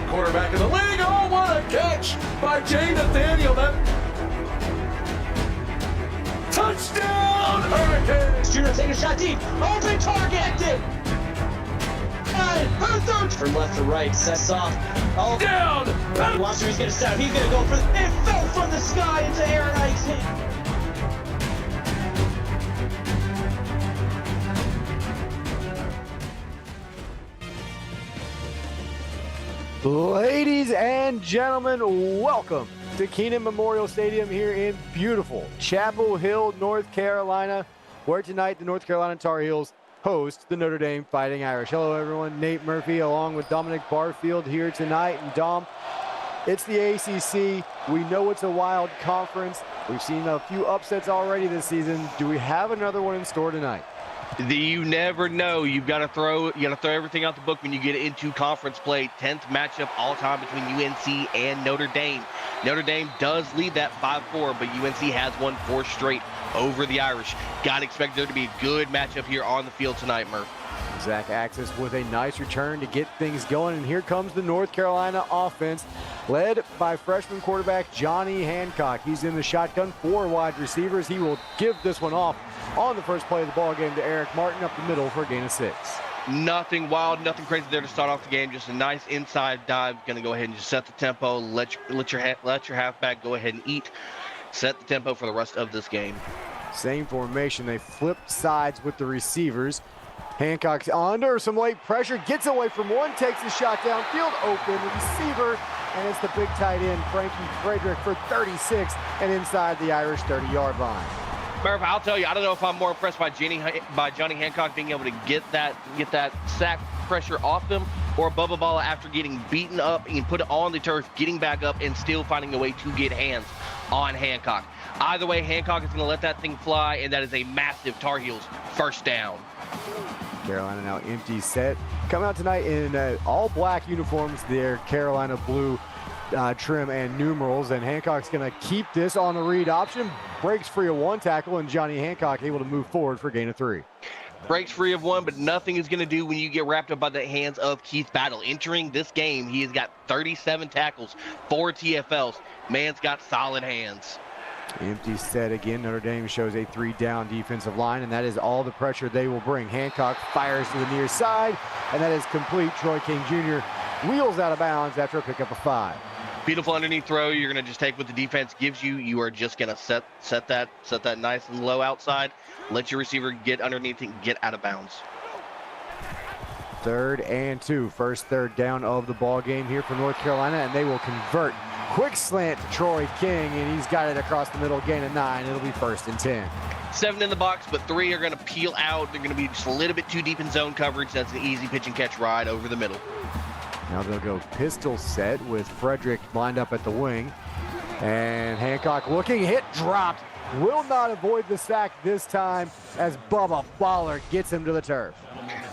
Quarterback in the league. Oh, what a catch by Jay Nathaniel. That touchdown, Hurricanes. Junior taking a shot deep. Open target. From left to right, sets off. Oh, down. Watch him, he's going to step. He's going to go for it. Fell from the sky into Aaron Ike's hand. Ladies and gentlemen, welcome to Keenan Memorial Stadium here in beautiful Chapel Hill, North Carolina, where tonight the North Carolina Tar Heels host the Notre Dame Fighting Irish. Hello everyone, Nate Murphy along with Dominic Barfield here tonight. And Dom, it's the ACC. We know it's a wild conference. We've seen a few upsets already this season. Do we have another one in store tonight? You never know. You got to throw everything out the book when you get into conference play. 10th matchup all time between UNC and Notre Dame. Notre Dame does lead that 5-4, but UNC has won 4 straight over the Irish. Got to expect there to be a good matchup here on the field tonight, Murph. Zach Axis with a nice return to get things going, and here comes the North Carolina offense, led by freshman quarterback Johnny Hancock. He's in the shotgun, 4 wide receivers. He will give this one off on the first play of the ball game to Eric Martin up the middle for a gain of 6. Nothing wild, nothing crazy there to start off the game. Just a nice inside dive. Going to go ahead and just set the tempo. Let your halfback go ahead and eat. Set the tempo for the rest of this game. Same formation. They flipped sides with the receivers. Hancock's under some late pressure, gets away from one, takes the shot downfield, open receiver, and it's the big tight end, Frankie Frederick, for 36 and inside the Irish 30-yard line. Murph, I'll tell you, I don't know if I'm more impressed by Johnny Hancock being able to get that sack pressure off him, or Bubba Balla after getting beaten up and put it on the turf, getting back up and still finding a way to get hands on Hancock. Either way, Hancock is going to let that thing fly, and that is a massive Tar Heels first down. Carolina now empty set. Come out tonight in all black uniforms, their Carolina blue trim and numerals, and Hancock's going to keep this on the read option. Breaks free of 1 tackle, and Johnny Hancock able to move forward for a gain of 3. Breaks free of 1, but nothing is going to do when you get wrapped up by the hands of Keith Battle. Entering this game, he has got 37 tackles, 4 TFLs. Man's got solid hands. Empty set again. Notre Dame shows a 3-down defensive line, and that is all the pressure they will bring. Hancock fires to the near side, and that is complete. Troy King Jr. wheels out of bounds after a pickup of 5. Beautiful underneath throw. You're going to just take what the defense gives you. You are just going to set that nice and low outside. Let your receiver get underneath and get out of bounds. 3rd and 2. First third down of the ball game here for North Carolina, and they will convert. Quick slant to Troy King, and he's got it across the middle, gain of 9. It'll be 1st and 10. 7 in the box, but 3 are going to peel out. They're going to be just a little bit too deep in zone coverage. That's an easy pitch and catch ride over the middle. Now they'll go pistol set with Frederick lined up at the wing. And Hancock looking, hit, dropped. Will not avoid the sack this time as Bubba Baller gets him to the turf.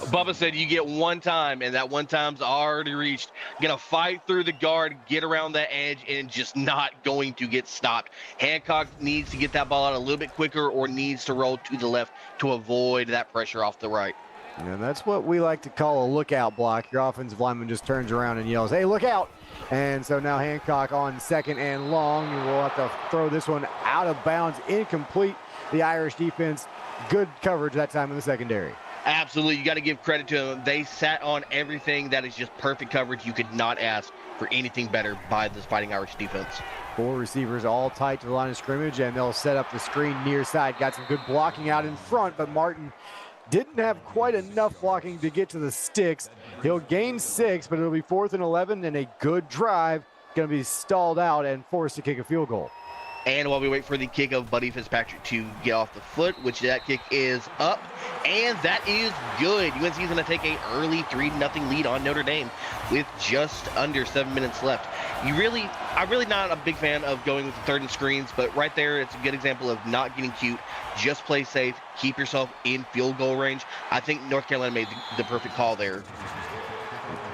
Bubba said you get one time, and that one time's already reached. Going to fight through the guard, get around that edge, and just not going to get stopped. Hancock needs to get that ball out a little bit quicker or needs to roll to the left to avoid that pressure off the right. And that's what we like to call a lookout block. Your offensive lineman just turns around and yells, hey, look out. And so now Hancock on 2nd and long. We'll have to throw this one out of bounds, incomplete. The Irish defense, good coverage that time in the secondary. Absolutely. You got to give credit to them. They sat on everything. That is just perfect coverage. You could not ask for anything better by this Fighting Irish defense. 4 receivers all tight to the line of scrimmage, and they'll set up the screen near side. Got some good blocking out in front, but Martin didn't have quite enough blocking to get to the sticks. He'll gain 6, but it'll be 4th and 11, and a good drive. Going to be stalled out and forced to kick a field goal. And while we wait for the kick of Buddy Fitzpatrick to get off the foot, which that kick is up, and that is good. UNC is going to take an early 3-0 lead on Notre Dame with just under 7 minutes left. I'm really not a big fan of going with the 3rd and screens, but right there, it's a good example of not getting cute. Just play safe. Keep yourself in field goal range. I think North Carolina made the perfect call there.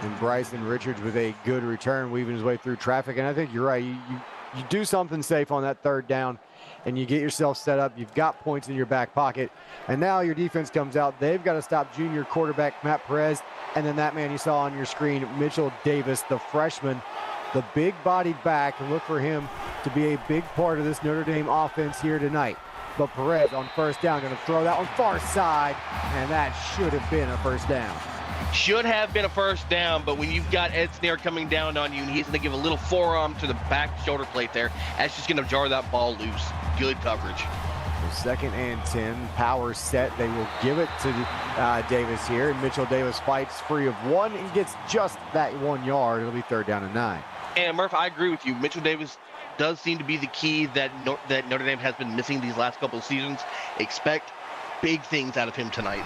And Bryson Richards with a good return, weaving his way through traffic. And I think you're right. You do something safe on that 3rd down, and you get yourself set up. You've got points in your back pocket. And now your defense comes out. They've got to stop junior quarterback Matt Perez. And then that man you saw on your screen, Mitchell Davis, the freshman, the big-bodied back, and look for him to be a big part of this Notre Dame offense here tonight. But Perez on 1st down, going to throw that one far side, and that should have been a 1st down. Should have been a 1st down, but when you've got Ed Snare coming down on you and he's going to give a little forearm to the back shoulder plate there, that's just going to jar that ball loose. Good coverage. So 2nd and 10, power set. They will give it to Davis here, and Mitchell Davis fights free of 1 and gets just that 1 yard. It'll be 3rd down and 9. And Murph, I agree with you. Mitchell Davis does seem to be the key that Notre Dame has been missing these last couple of seasons. Expect big things out of him tonight.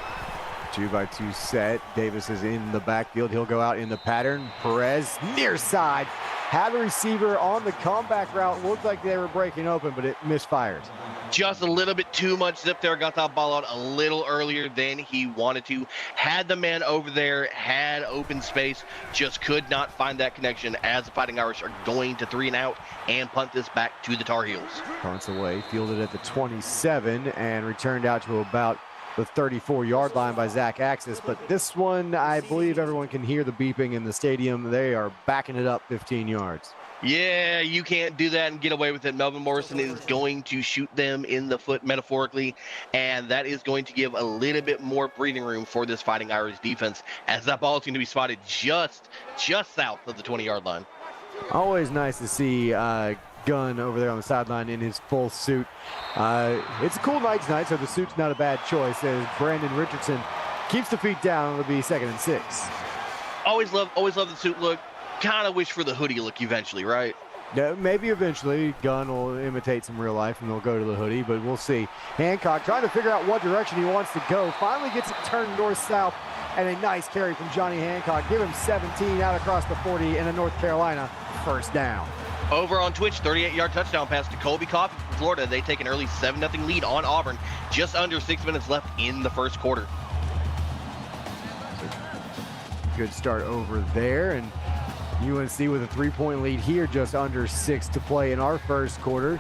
2-by-2 set. Davis is in the backfield. He'll go out in the pattern. Perez near side. Had a receiver on the comeback route. Looked like they were breaking open, but it misfires. Just a little bit too much zip there. Got that ball out a little earlier than he wanted to. Had the man over there, had open space, just could not find that connection as the Fighting Irish are going to 3 and out and punt this back to the Tar Heels. Punts away, fielded at the 27 and returned out to about the 34-yard line by Zach Axis. But this one, I believe everyone can hear the beeping in the stadium. They are backing it up 15 yards. Yeah, you can't do that and get away with it. Melvin Morrison is going to shoot them in the foot metaphorically, and that is going to give a little bit more breathing room for this Fighting Irish defense, as that ball is going to be spotted just south of the 20-yard line. Always nice to see Gunn over there on the sideline in his full suit. It's a cool night tonight, so the suit's not a bad choice, as Brandon Richardson keeps the feet down. It'll be 2nd and 6. Always love the suit look. Kind of wish for the hoodie look eventually, right? Yeah, maybe eventually Gunn will imitate some real life and they'll go to the hoodie, but we'll see. Hancock trying to figure out what direction he wants to go. Finally gets it turned north-south, and a nice carry from Johnny Hancock. Give him 17 out across the 40 and a North Carolina 1st down. Over on Twitch, 38-yard touchdown pass to Colby Coffey from Florida. They take an early 7-0 lead on Auburn. Just under 6 minutes left in the 1st quarter. Good start over there, and UNC with a 3-point lead here, just under 6 to play in our 1st quarter.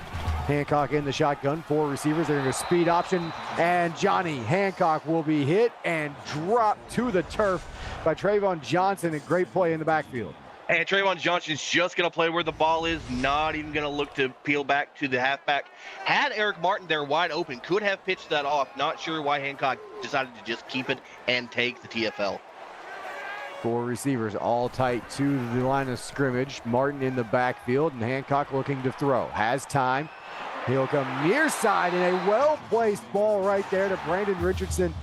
Hancock in the shotgun, 4 receivers. They're going to speed option, and Johnny Hancock will be hit and dropped to the turf by Trayvon Johnson. A great play in the backfield. And Trayvon Johnson's just going to play where the ball is, not even going to look to peel back to the halfback. Had Eric Martin there wide open, could have pitched that off. Not sure why Hancock decided to just keep it and take the TFL. Four receivers all tight to the line of scrimmage. Martin in the backfield, and Hancock looking to throw. Has time. He'll come near side, and a well-placed ball right there to Brandon Richardson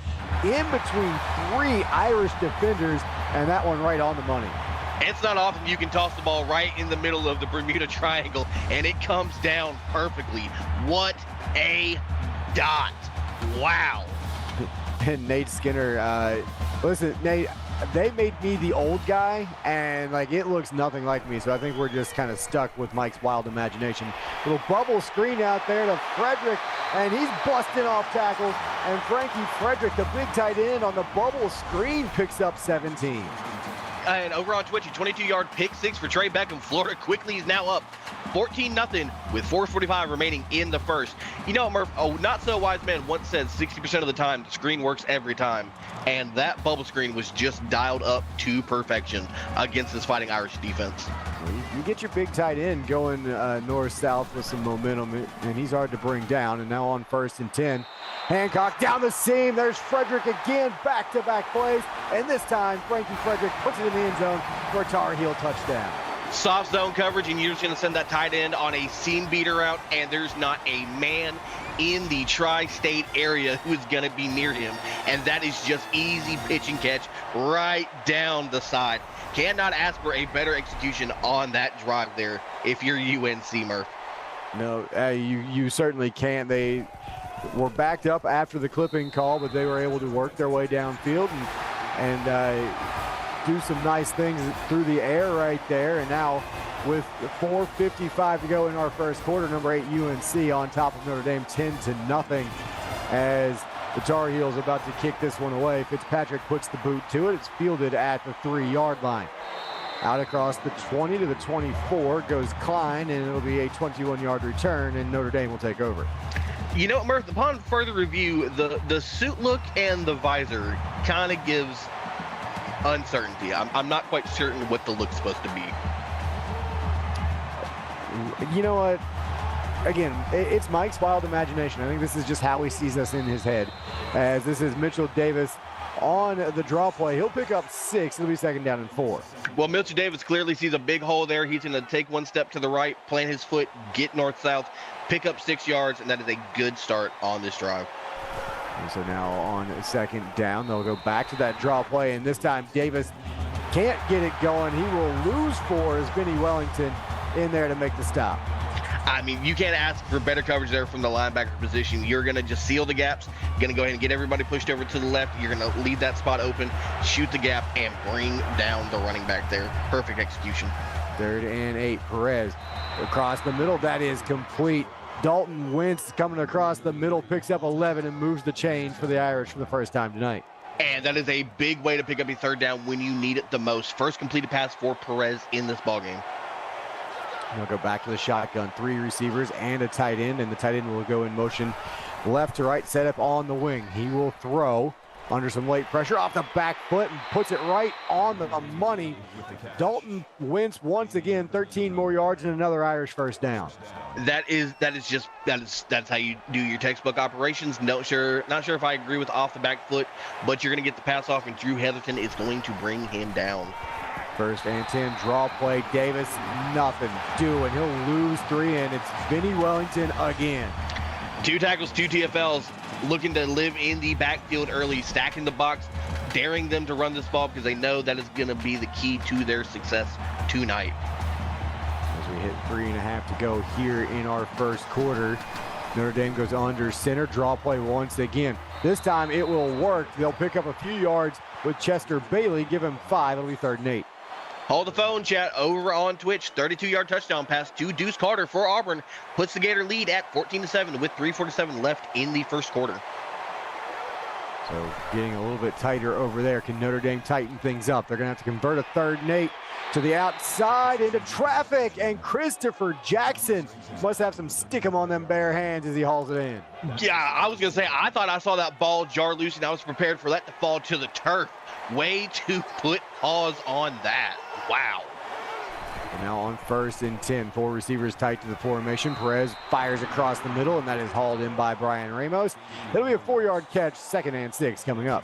in between three Irish defenders, and that one right on the money. It's not often you can toss the ball right in the middle of the Bermuda Triangle, and it comes down perfectly. What a dot. Wow. And Nate Skinner, listen, Nate, they made me the old guy, and like it looks nothing like me, so I think we're just kind of stuck with Mike's wild imagination. Little bubble screen out there to Frederick, and he's busting off tackles, and Frankie Frederick, the big tight end on the bubble screen, picks up 17. And over on Twitch, a 22-yard pick six for Trey Beckham. Florida quickly is now up 14-0 with 4:45 remaining in the first. You know, Murph, a not-so-wise man once said 60% of the time, the screen works every time. And that bubble screen was just dialed up to perfection against this Fighting Irish defense. Well, you get your big tight end going north-south with some momentum, and he's hard to bring down. And now on 1st and 10. Hancock down the seam. There's Frederick again, back-to-back plays. And this time, Frankie Frederick puts it in the end zone for a Tar Heel touchdown. Soft zone coverage, and you're just going to send that tight end on a seam beater route, and there's not a man in the tri-state area who is going to be near him. And that is just easy pitch and catch right down the side. Cannot ask for a better execution on that drive there if you're UNC, Murph. No, you certainly can't. They were backed up after the clipping call, but they were able to work their way downfield and do some nice things through the air right there. And now with 4:55 to go in our first quarter, number 8 UNC on top of Notre Dame 10-0 as the Tar Heels about to kick this one away. Fitzpatrick puts the boot to it. It's fielded at the 3-yard line. Out across the 20 to the 24 goes Klein, and it'll be a 21-yard return, and Notre Dame will take over. You know, Murph, upon further review, the suit look and the visor kind of gives uncertainty. I'm not quite certain what the look's supposed to be. You know what? Again, it's Mike's wild imagination. I think this is just how he sees us in his head. As this is Mitchell Davis on the draw play. He'll pick up 6. It'll be 2nd down and 4. Well, Mitchell Davis clearly sees a big hole there. He's going to take one step to the right, plant his foot, get north-south, pick up 6 yards, and that is a good start on this drive. And so now on 2nd down, they'll go back to that draw play, and this time Davis can't get it going. He will lose 4 as Benny Wellington in there to make the stop. I mean, you can't ask for better coverage there from the linebacker position. You're going to just seal the gaps. You're going to go ahead and get everybody pushed over to the left. You're going to leave that spot open, shoot the gap, and bring down the running back there. Perfect execution. 3rd and 8, Perez across the middle. That is complete. Dalton Wentz coming across the middle, picks up 11 and moves the chains for the Irish for the first time tonight. And that is a big way to pick up your 3rd down when you need it the most. First completed pass for Perez in this ballgame. They'll go back to the shotgun. 3 receivers and a tight end, and the tight end will go in motion left to right, set up on the wing. He will throw under some late pressure off the back foot and puts it right on the money. Dalton Wentz once again, 13 more yards and another Irish first down. That's how you do your textbook operations. Not sure if I agree with off the back foot, but you're going to get the pass off, and Drew Heatherton is going to bring him down. 1st and 10, draw play. Davis, nothing doing. He'll lose 3, and it's Benny Wellington again. 2 tackles, 2 TFLs, looking to live in the backfield early, stacking the box, daring them to run this ball because they know that is going to be the key to their success tonight. As we hit 3.5 to go here in our first quarter, Notre Dame goes under center, draw play once again. This time it will work. They'll pick up a few yards with Chester Bailey, give him 5. It'll be 3rd and 8. Hold the phone, chat, over on Twitch. 32-yard touchdown pass to Deuce Carter for Auburn. Puts the Gator lead at 14-7 with 3:47 left in the first quarter. So getting a little bit tighter over there. Can Notre Dame tighten things up? They're going to have to convert a 3rd and 8 to the outside into traffic. And Christopher Jackson must have some stick 'em on them bare hands as he hauls it in. Yeah, I was going to say, I thought I saw that ball jar loose, and I was prepared for that to fall to the turf. Way to put pause on that. Wow. Now on 1st and 10, 4 receivers tight to the formation. Perez fires across the middle, and that is hauled in by Brian Ramos. It'll be a 4-yard catch, 2nd and 6 coming up.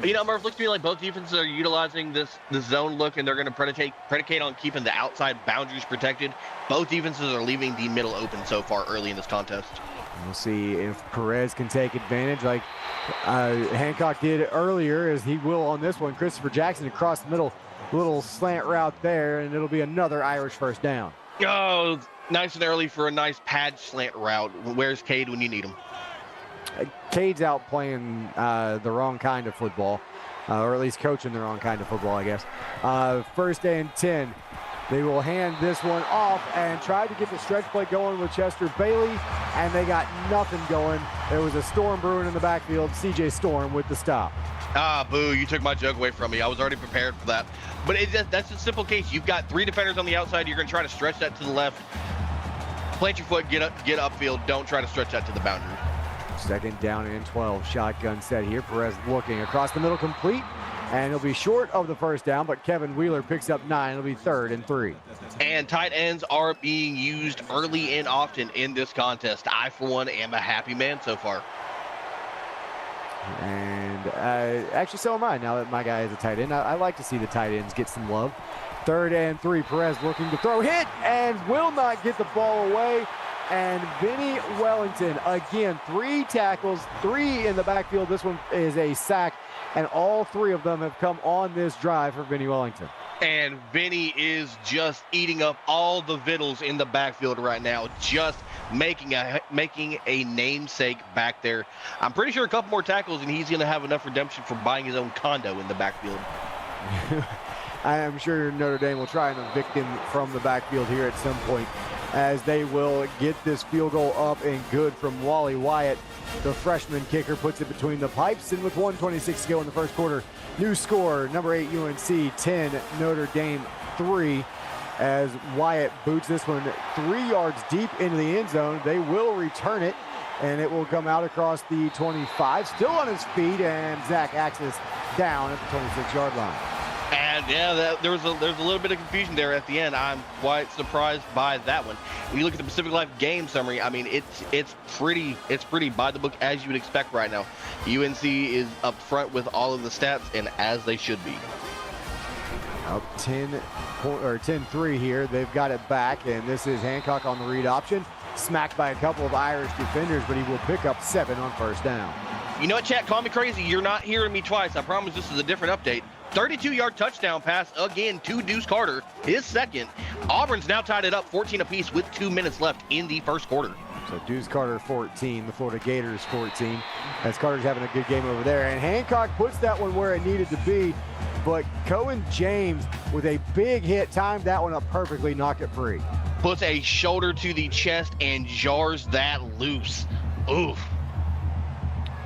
You know, Murph, looks to me like both defenses are utilizing this zone look, and they're going to predicate on keeping the outside boundaries protected. Both defenses are leaving the middle open so far early in this contest. We'll see if Perez can take advantage like Hancock did earlier, as he will on this one. Christopher Jackson across the middle. Little slant route there, and it'll be another Irish first down. Oh, nice and early for a nice pad slant route. Where's Cade when you need him? Cade's out playing the wrong kind of football, or at least coaching the wrong kind of football, I guess. 1st and 10. They will hand this one off and try to get the stretch play going with Chester Bailey, and they got nothing going. There was a storm brewing in the backfield. CJ Storm with the stop. Ah, boo, you took my joke away from me. I was already prepared for that. But that's a simple case. You've got 3 defenders on the outside. You're going to try to stretch that to the left. Plant your foot, get upfield. Don't try to stretch that to the boundary. 2nd down and 12. Shotgun set here. Perez looking across the middle, complete. And he'll be short of the 1st down, but Kevin Wheeler picks up 9. It'll be 3rd and 3. And tight ends are being used early and often in this contest. I, for one, am a happy man so far. And actually, so am I, now that my guy is a tight end. I like to see the tight ends get some love. 3rd and 3. Perez looking to throw. Hit and will not get the ball away. And Vinny Wellington, again, 3 tackles, 3 in the backfield. This one is a sack. And all 3 of them have come on this drive for Vinny Wellington. And Vinny is just eating up all the vittles in the backfield right now, just making a namesake back there. I'm pretty sure a couple more tackles, and he's going to have enough redemption for buying his own condo in the backfield. I am sure Notre Dame will try and evict him from the backfield here at some point, as they will get this field goal up and good from Wally Wyatt. The freshman kicker puts it between the pipes, and with 1:26 to go in the 1st quarter, new score, number 8 UNC 10, Notre Dame 3, as Wyatt boots this one 3 yards deep into the end zone. They will return it, and it will come out across the 25, still on his feet, and Zach Axis down at the 26-yard line. And yeah, there was a little bit of confusion there at the end. I'm quite surprised by that one. When you look at the Pacific Life game summary, I mean, it's pretty by the book, as you would expect right now. UNC is up front with all of the stats, and as they should be. Up 10-3 here. They've got it back, and this is Hancock on the read option. Smacked by a couple of Irish defenders, but he will pick up 7 on 1st down. You know what, chat? Call me crazy. You're not hearing me twice. I promise this is a different update. 32-yard touchdown pass again to Deuce Carter, his 2nd. Auburn's now tied it up 14 apiece with 2 minutes left in the 1st quarter. So Deuce Carter 14, the Florida Gators 14, as Carter's having a good game over there. And Hancock puts that one where it needed to be, but Cohen James with a big hit timed that one up perfectly, knocked it free. Puts a shoulder to the chest and jars that loose. Oof.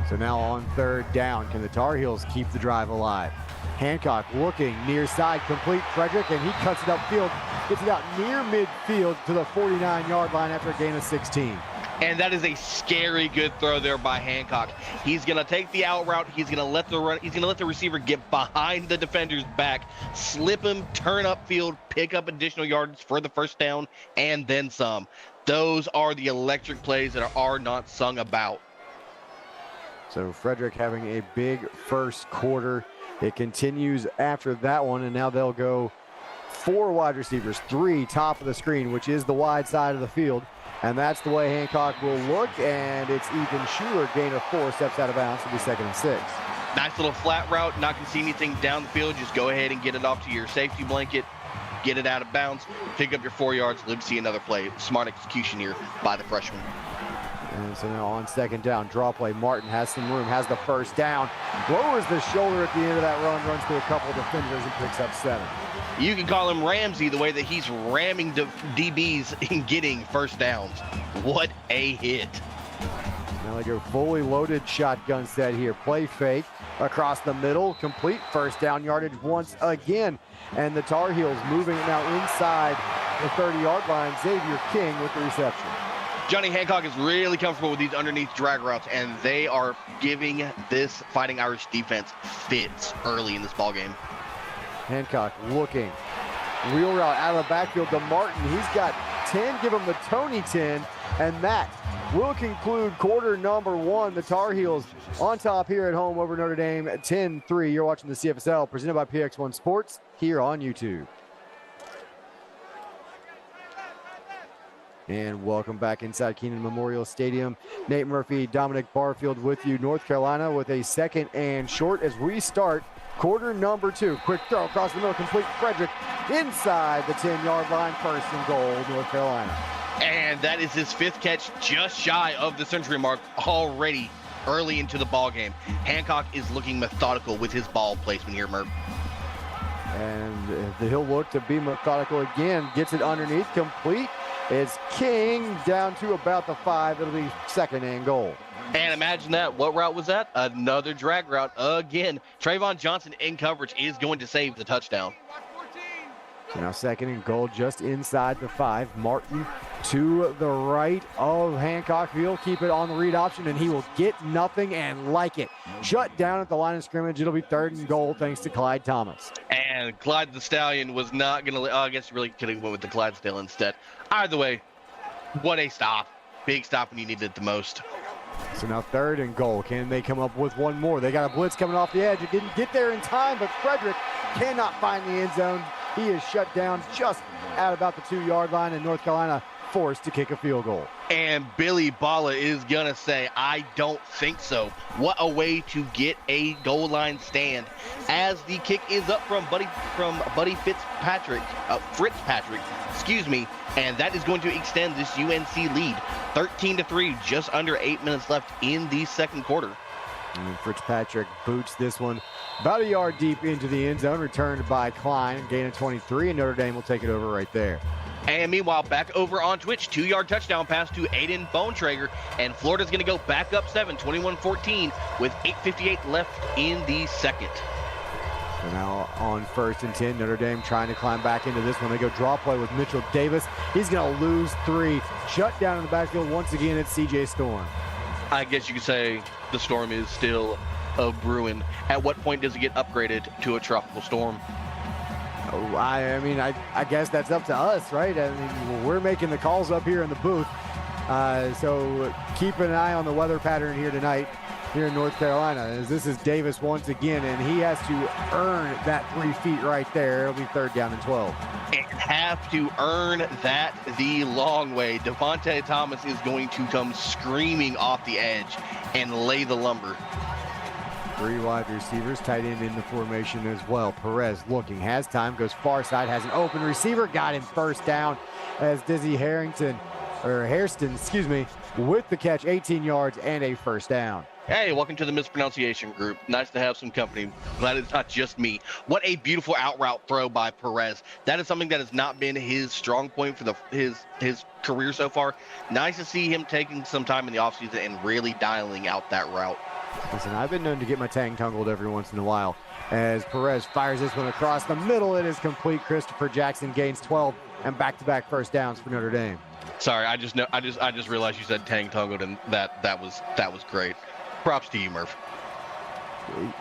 So now on 3rd down, can the Tar Heels keep the drive alive? Hancock looking near side, complete Frederick, and he cuts it upfield, gets it out near midfield to the 49-yard line after a gain of 16. And that is a scary good throw there by Hancock. He's going to take the out route. He's going to let the receiver get behind the defender's back, slip him, turn upfield, pick up additional yards for the 1st down, and then some. Those are the electric plays that are not sung about. So Frederick having a big 1st quarter. It continues after that one, and now they'll go 4 wide receivers, 3 top of the screen, which is the wide side of the field. And that's the way Hancock will look, and it's Ethan Schuler, gain of 4, steps out of bounds. It'll be 2nd and 6. Nice little flat route, not going to see anything down the field. Just go ahead and get it off to your safety blanket, get it out of bounds, pick up your 4 yards, live to see another play. Smart execution here by the freshman. And so now on 2nd down, draw play. Martin has some room, has the 1st down, lowers the shoulder at the end of that run, runs through a couple of defenders and picks up 7. You can call him Ramsey, the way that he's ramming DBs in getting 1st downs. What a hit. Now they go fully loaded shotgun set here. Play fake across the middle, complete 1st down yardage once again. And the Tar Heels moving it now inside the 30-yard line. Xavier King with the reception. Johnny Hancock is really comfortable with these underneath drag routes, and they are giving this Fighting Irish defense fits early in this ballgame. Hancock looking, Wheel route out of the backfield to Martin. He's got 10, give him the Tony 10, and that will conclude quarter number 1. The Tar Heels on top here at home over Notre Dame, 10-3. You're watching the CFSL presented by PX1 Sports here on YouTube. And welcome back inside Kenan Memorial Stadium. Nate Murphy, Dominic Barfield with you. North Carolina with a 2nd and short as we start quarter number 2. Quick throw across the middle, complete Frederick inside the 10-yard line. 1st and goal, North Carolina. And that is his 5th catch, just shy of the century mark already early into the ball game. Hancock is looking methodical with his ball placement here, Murph. And he'll look to be methodical again. Gets it underneath, complete. It's King down to about the 5. It'll be 2nd and goal. And imagine that. What route was that? Another drag route again. Trayvon Johnson in coverage is going to save the touchdown. So now 2nd and goal just inside the 5. Martin to the right of Hancock. He'll keep it on the read option, and he will get nothing and like it. Shut down at the line of scrimmage. It'll be 3rd and goal thanks to Clyde Thomas. And Clyde the Stallion was not going to, I guess you really could have went with the Clydesdale instead. Either way, what a stop. Big stop when you needed it the most. So now 3rd and goal. Can they come up with one more? They got a blitz coming off the edge. It didn't get there in time, but Frederick cannot find the end zone. He is shut down just at about the 2-yard line, and North Carolina forced to kick a field goal. And Billy Bala is going to say, I don't think so. What a way to get a goal line stand as the kick is up from Buddy Fitzpatrick, excuse me, and that is going to extend this UNC lead 13-3, just under 8 minutes left in the 2nd quarter. And Fitzpatrick boots this one about a yard deep into the end zone, returned by Klein, gain of 23, and Notre Dame will take it over right there. And meanwhile, back over on Twitch, 2-yard touchdown pass to Aiden Bontrager, and Florida's going to go back up 7, 21-14, with 8:58 left in the 2nd. So now on 1st and 10, Notre Dame trying to climb back into this one. They go draw play with Mitchell Davis. He's going to lose 3. Shut down in the backfield once again. It's CJ Storm. I guess you could say the storm is still a brewing. At what point does it get upgraded to a tropical storm? Oh, I guess that's up to us, right? I mean, we're making the calls up here in the booth. So keep an eye on the weather pattern here tonight here in North Carolina, as this is Davis once again, and he has to earn that 3 feet right there. It'll be 3rd down and 12. And have to earn that the long way. Devontae Thomas is going to come screaming off the edge and lay the lumber. 3 wide receivers, tight end in the formation as well. Perez looking, has time, goes far side, has an open receiver, got him 1st down as Dizzy Hairston, with the catch, 18 yards and a 1st down. Hey, welcome to the mispronunciation group. Nice to have some company. Glad it's not just me. What a beautiful out route throw by Perez. That is something that has not been his strong point for his career so far. Nice to see him taking some time in the offseason and really dialing out that route. Listen, I've been known to get my tang tungled every once in a while. As Perez fires this one across the middle, it is complete. Christopher Jackson gains 12 and back-to-back 1st downs for Notre Dame. Sorry, I just realized you said tang tungled, and that was great. Props to you, Murph.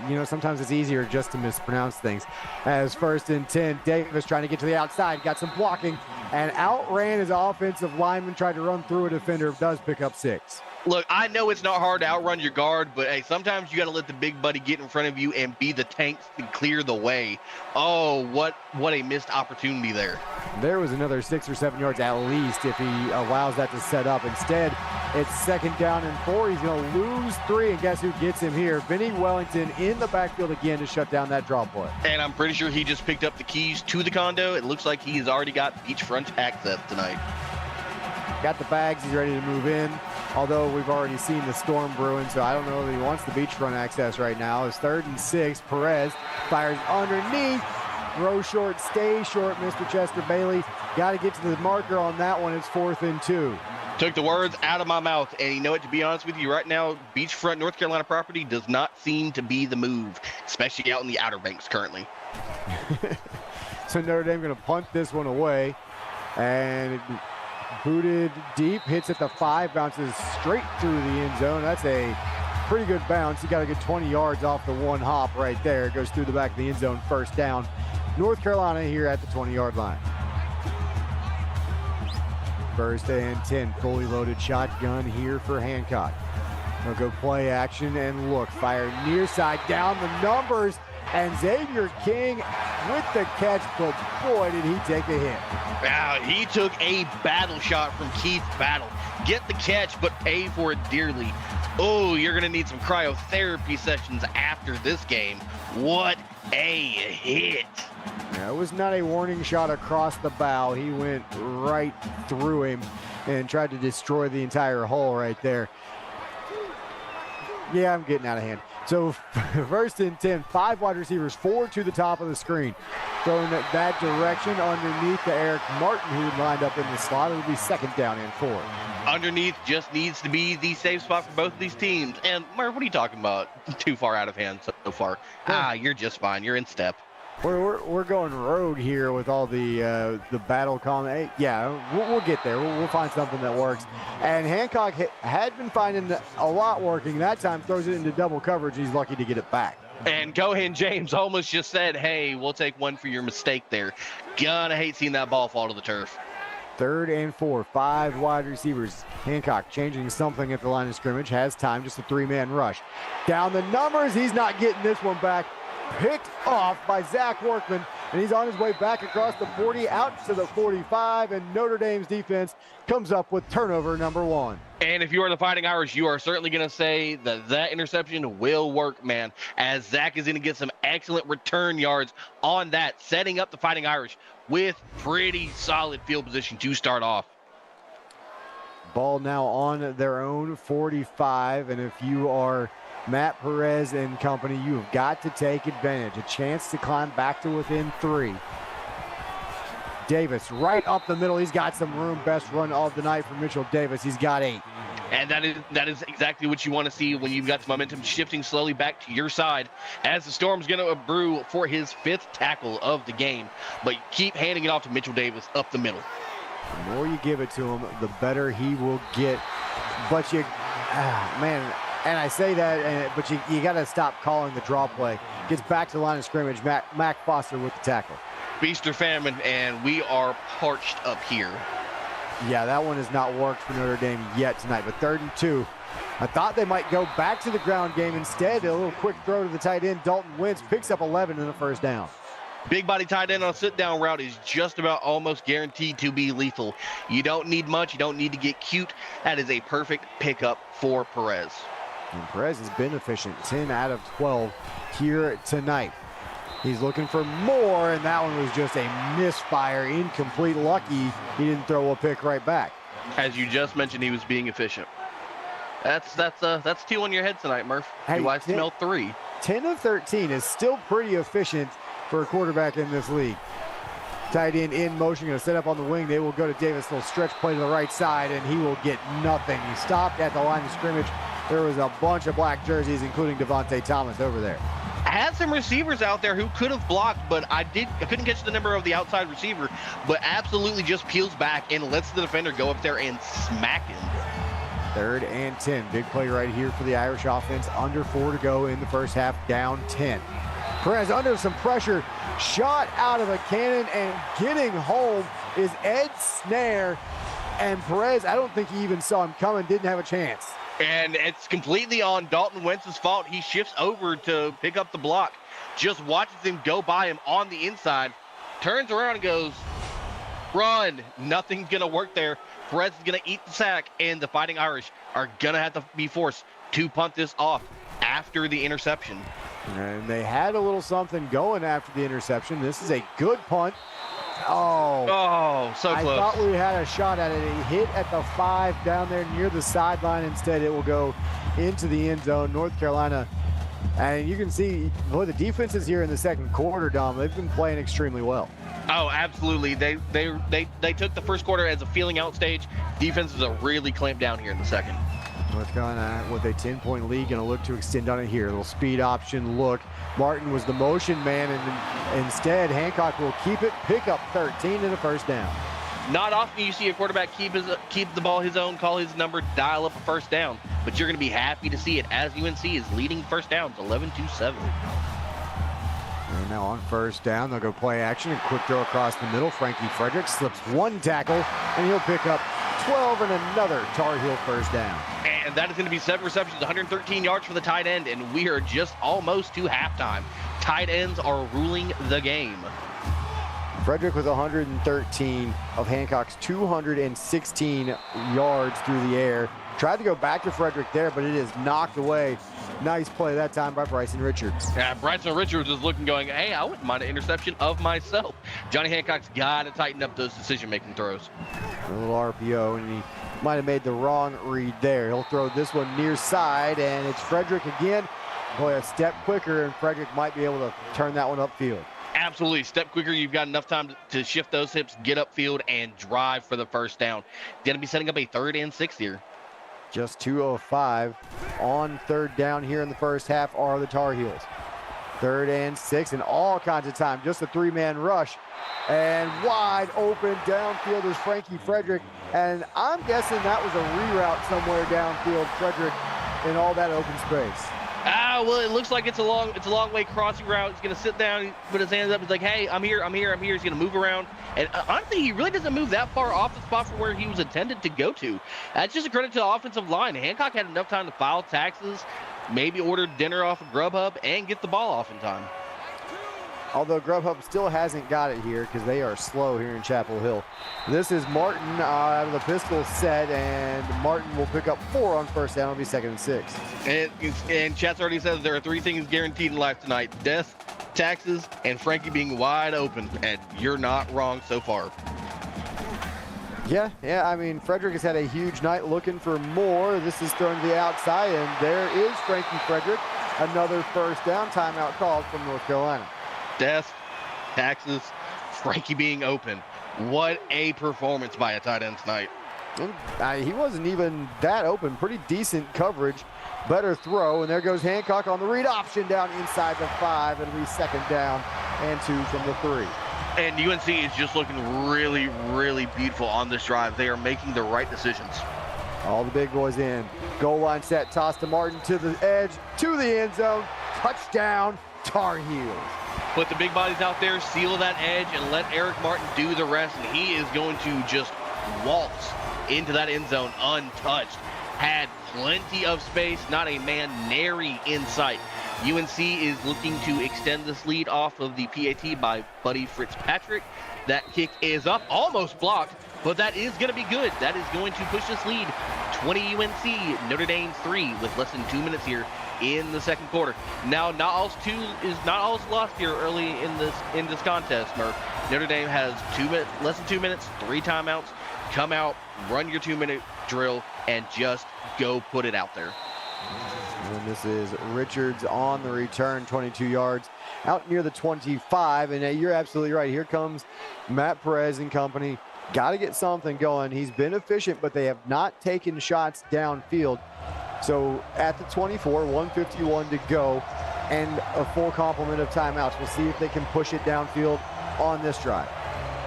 You know, sometimes it's easier just to mispronounce things. As 1st and 10, Davis trying to get to the outside, got some blocking, and outran his offensive lineman, tried to run through a defender, does pick up 6. Look, I know it's not hard to outrun your guard, but hey, sometimes you got to let the big buddy get in front of you and be the tanks and clear the way. Oh, what a missed opportunity there. There was another 6 or 7 yards at least if he allows that to set up. Instead, it's 2nd down and 4. He's going to lose 3, and guess who gets him here? Vinny Wellington in the backfield again to shut down that draw play. And I'm pretty sure he just picked up the keys to the condo. It looks like he's already got beachfront access tonight. Got the bags. He's ready to move in. Although we've already seen the storm brewing, so I don't know that he wants the beachfront access right now. It's 3rd and 6. Perez fires underneath. Throw short, stay short, Mr. Chester Bailey. Got to get to the marker on that one. It's 4th and 2. Took the words out of my mouth, and you know what, to be honest with you, right now, beachfront North Carolina property does not seem to be the move, especially out in the Outer Banks currently. So Notre Dame going to punt this one away, and booted deep, hits at the 5, bounces straight through the end zone. That's a pretty good bounce. You got a good 20 yards off the one hop right there. Goes through the back of the end zone, 1st down. North Carolina here at the 20-yard line. First and 10, fully loaded shotgun here for Hancock. They'll go play action and look, fire near side down the numbers, and Xavier King with the catch, but boy, did he take a hit. Wow, he took a battle shot from Keith Battle. Get the catch, but pay for it dearly. Oh, you're going to need some cryotherapy sessions after this game. What a hit. Yeah, it was not a warning shot across the bow. He went right through him and tried to destroy the entire hull right there. Yeah, I'm getting out of hand. So first and 10, 5 wide receivers, 4 to the top of the screen. Throwing it that direction underneath to Eric Martin, who lined up in the slot. It'll be second down and 4. Underneath just needs to be the safe spot for both of these teams. And Murph, what are you talking about? Too far out of hand so far. You're just fine. You're in step. We're going rogue here with all the battle comment. Yeah, we'll get there. We'll find something that works. And Hancock had been finding a lot working. That time throws it into double coverage. He's lucky to get it back. And Cohen James almost just said, hey, we'll take one for your mistake there. Gonna hate seeing that ball fall to the turf. Third and 4, 5 wide receivers. Hancock changing something at the line of scrimmage. Has time, just a 3-man rush. Down the numbers. He's not getting this one back. Picked off by Zach Workman, and he's on his way back across the 40 out to the 45, and Notre Dame's defense comes up with turnover number 1. And if you are the Fighting Irish, you are certainly going to say that interception will work, man, as Zach is going to get some excellent return yards on that, setting up the Fighting Irish with pretty solid field position to start off. Ball now on their own 45, and if you are Matt Perez and company, you have got to take advantage. A chance to climb back to within 3. Davis right up the middle. He's got some room. Best run of the night for Mitchell Davis. He's got 8. And that is exactly what you want to see when you've got the momentum shifting slowly back to your side, as the Storm's going to brew for his 5th tackle of the game. But keep handing it off to Mitchell Davis up the middle. The more you give it to him, the better he will get. But man, and I say that, but you got to stop calling the draw play. Gets back to the line of scrimmage. Mac Foster with the tackle. Feast or famine, and we are parched up here. Yeah, that one has not worked for Notre Dame yet tonight, but 3rd and 2. I thought they might go back to the ground game. Instead, a little quick throw to the tight end. Dalton Wentz picks up 11 in the first down. Big body tight end on a sit-down route is just about almost guaranteed to be lethal. You don't need much. You don't need to get cute. That is a perfect pickup for Perez. And Perez has been efficient, 10 out of 12 here tonight. He's looking for more, and that one was just a misfire, incomplete. Lucky he didn't throw a pick right back. As you just mentioned, he was being efficient. That's 2 on your head tonight, Murph. Hey, Do I smell 3? 10 of 13 is still pretty efficient for a quarterback in this league. Tight end in motion, going to set up on the wing. They will go to Davis. They'll stretch play to the right side, and he will get nothing. He stopped at the line of scrimmage. There was a bunch of black jerseys, including Devontae Thomas over there. I had some receivers out there who could have blocked, but I couldn't catch the number of the outside receiver, but absolutely just peels back and lets the defender go up there and smack him. 3rd and 10. Big play right here for the Irish offense. Under 4 to go in the first half, down 10. Perez under some pressure, shot out of a cannon, and getting home is Ed Snare. And Perez, I don't think he even saw him coming, didn't have a chance. And it's completely on Dalton Wentz's fault. He shifts over to pick up the block, just watches him go by him on the inside, turns around and goes, run. Nothing's going to work there. Perez is going to eat the sack, and the Fighting Irish are going to have to be forced to punt this off after the interception. And they had a little something going after the interception. This is a good punt. Oh, so close. I thought we had a shot at it. It hit at the 5 down there near the sideline. Instead, it will go into the end zone. North Carolina, and you can see, boy, the defenses here in the second quarter, Dom, they've been playing extremely well. Oh, absolutely. They took the first quarter as a feeling out stage. Defenses are really clamped down here in the second. North Carolina with a 10-point lead, going to look to extend on it here. A little speed option look. Martin was the motion man, and instead Hancock will keep it, pick up 13 in the first down. Not often you see a quarterback keep the ball his own, call his number, dial up a first down, but you're going to be happy to see it as UNC is leading first downs 11-7. And now on first down, they'll go play action and quick throw across the middle. Frankie Frederick slips one tackle, and he'll pick up 12 and another Tar Heel first down. And that is going to be 7 receptions, 113 yards for the tight end, and we are just almost to halftime. Tight ends are ruling the game. Frederick with 113 of Hancock's 216 yards through the air. Tried to go back to Frederick there, but it is knocked away. Nice play that time by Bryson Richards. Yeah, Bryson Richards is looking going, hey, I wouldn't mind an interception of myself. Johnny Hancock's got to tighten up those decision-making throws. A little RPO, and he might have made the wrong read there. He'll throw this one near side, and it's Frederick again. Boy, a step quicker, and Frederick might be able to turn that one upfield. Absolutely. Step quicker. You've got enough time to shift those hips, get upfield, and drive for the first down. Going to be setting up a 3rd and 6 here. Just 2:05 on 3rd down here in the first half are the Tar Heels. 3rd and 6 and all kinds of time. Just a 3-man rush. And wide open downfield is Frankie Frederick. And I'm guessing that was a reroute somewhere downfield. Frederick in all that open space. Well, it looks like it's a long way crossing route. He's going to sit down, put his hands up. He's like, hey, I'm here. He's going to move around. And honestly, he really doesn't move that far off the spot from where he was intended to go to. That's just a credit to the offensive line. Hancock had enough time to file taxes, maybe order dinner off of Grubhub, and get the ball off in time. Although Grubhub still hasn't got it here because they are slow here in Chapel Hill. This is Martin out of the pistol set, and Martin will pick up 4 on first down. It'll be 2nd and 6. And Chat's already said there are 3 things guaranteed in life tonight: death, taxes, and Frankie being wide open. And you're not wrong so far. Yeah, I mean, Frederick has had a huge night looking for more. This is thrown to the outside, and there is Frankie Frederick. Another first down. Timeout called from North Carolina. Death, taxes, Frankie being open. What a performance by a tight end tonight. He wasn't even that open. Pretty decent coverage. Better throw, and there goes Hancock on the read option down inside the 5. It'll be 2nd down and 2 from the 3. And UNC is just looking really, really beautiful on this drive. They are making the right decisions. All the big boys in. Goal line set, toss to Martin to the edge, to the end zone. Touchdown, Tar Heels. Put the big bodies out there, seal that edge, and let Eric Martin do the rest. And he is going to just waltz into that end zone untouched. Had plenty of space, not a man nary in sight. UNC is looking to extend this lead off of the PAT by Buddy Fitzpatrick. That kick is up, almost blocked, but that is going to be good. That is going to push this lead. 20 UNC, Notre Dame 3 with less than 2 minutes here in the second quarter. Now, not all's lost here early in this contest, Murph. Notre Dame has less than 2 minutes, 3 timeouts. Come out, run your 2-minute drill, and just go put it out there. And this is Richards on the return, 22 yards out near the 25. And you're absolutely right. Here comes Matt Perez and company. Got to get something going. He's been efficient, but they have not taken shots downfield. So at the 24, 1:51 to go, and a full complement of timeouts. We'll see if they can push it downfield on this drive.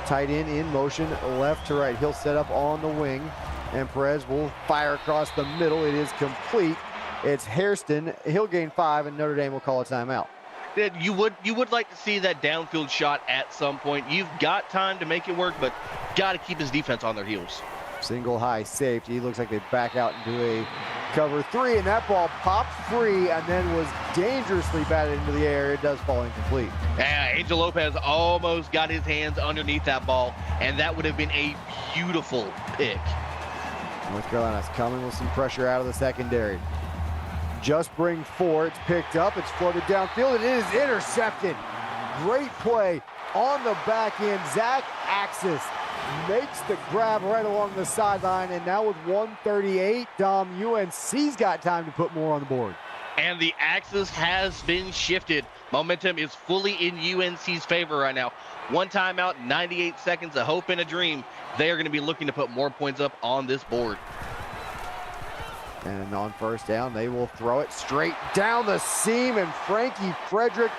Tight end in motion, left to right. He'll set up on the wing, and Perez will fire across the middle. It is complete. It's Hairston. He'll gain 5, and Notre Dame will call a timeout. You would like to see that downfield shot at some point. You've got time to make it work, but got to keep his defense on their heels. Single high safety. He looks like they back out into a cover 3, and that ball popped free and then was dangerously batted into the air. It does fall incomplete. Yeah, Angel Lopez almost got his hands underneath that ball, and that would have been a beautiful pick. North Carolina's coming with some pressure out of the secondary. Just bring 4. It's picked up. It's floated downfield. It is intercepted. Great play on the back end. Zach Axis makes the grab right along the sideline, and now with 1:38, UNC's got time to put more on the board. And the axis has been shifted. Momentum is fully in UNC's favor right now. 1 timeout, 98 seconds, a hope and a dream. They are going to be looking to put more points up on this board. And on first down, they will throw it straight down the seam, and Frankie Frederick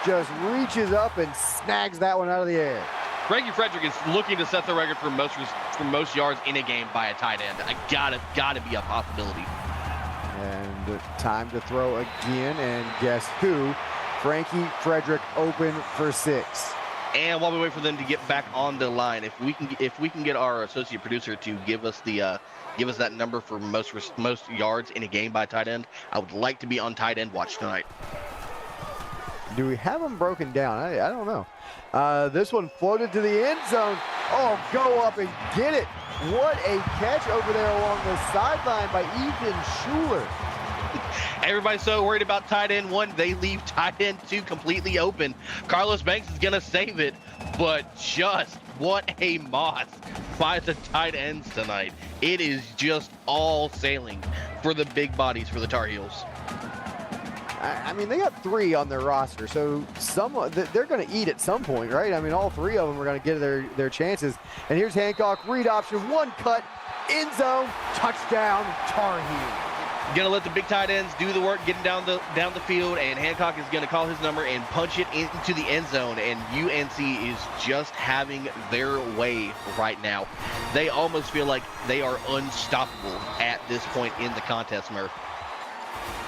just reaches up and snags that one out of the air. Frankie Frederick is looking to set the record for most yards in a game by a tight end. I gotta be a possibility. And time to throw again, and guess who? Frankie Frederick open for 6. And while we wait for them to get back on the line, if we can get our associate producer to give us that number for most yards in a game by tight end, I would like to be on tight end watch tonight. Do we have them broken down? I don't know. This one floated to the end zone. Oh, go up and get it. What a catch over there along the sideline by Ethan Schuler. Everybody's so worried about tight end 1, they leave tight end 2 completely open. Carlos Banks is going to save it, but just what a moss by the tight ends tonight. It is just all sailing for the big bodies for the Tar Heels. I mean, they got 3 on their roster, so they're going to eat at some point, right? I mean, all 3 of them are going to get their chances. And here's Hancock, read option, 1 cut, end zone, touchdown, Tar Heels. Gonna let the big tight ends do the work, getting down the field, and Hancock is gonna call his number and punch it into the end zone. And UNC is just having their way right now. They almost feel like they are unstoppable at this point in the contest, Murph.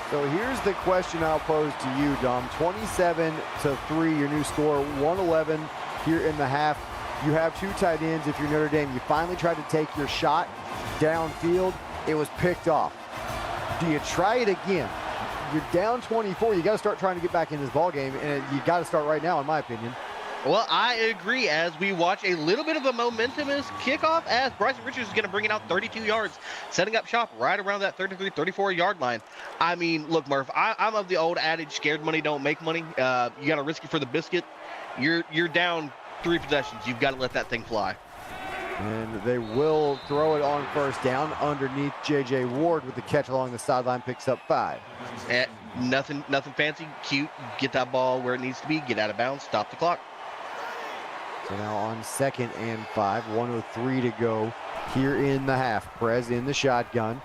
So here's the question I'll pose to you, Dom. 27-3, your new score, 111 here in the half. You have 2 tight ends. If you're Notre Dame, you finally tried to take your shot downfield. It was picked off. Do you try it again? You're down 24. You got to start trying to get back in this ball game, and you got to start right now, in my opinion. Well, I agree. As we watch a little bit of a momentumous kickoff, as Bryson Richards is going to bring it out 32 yards, setting up shop right around that 33, 34-yard line. I mean, look, Murph, I'm of the old adage, scared money don't make money. You got to risk it for the biscuit. You're down 3 possessions. You've got to let that thing fly. And they will throw it on first down underneath J.J. Ward with the catch along the sideline, picks up 5. Nothing fancy, cute. Get that ball where it needs to be, get out of bounds, stop the clock. So now on 2nd and 5, 1:03 to go here in the half. Prez in the shotgun,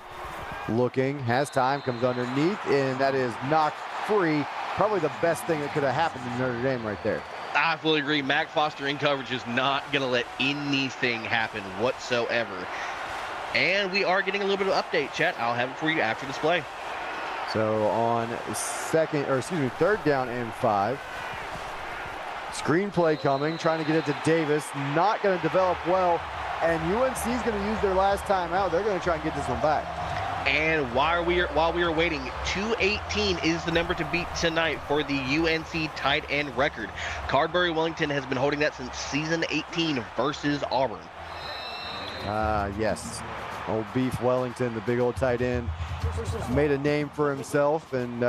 looking, has time, comes underneath, and that is knocked free. Probably the best thing that could have happened in Notre Dame right there. I fully agree. Mac Foster in coverage is not going to let anything happen whatsoever. And we are getting a little bit of update, chat. I'll have it for you after this play. So on 3rd down and 5. Screenplay coming, trying to get it to Davis. Not going to develop well. And UNC is going to use their last time out. They're going to try and get this one back. And while we are waiting, 218 is the number to beat tonight for the UNC tight end record. Cardbury Wellington has been holding that since season 18 versus Auburn. Yes. Old Beef Wellington, the big old tight end, made a name for himself, and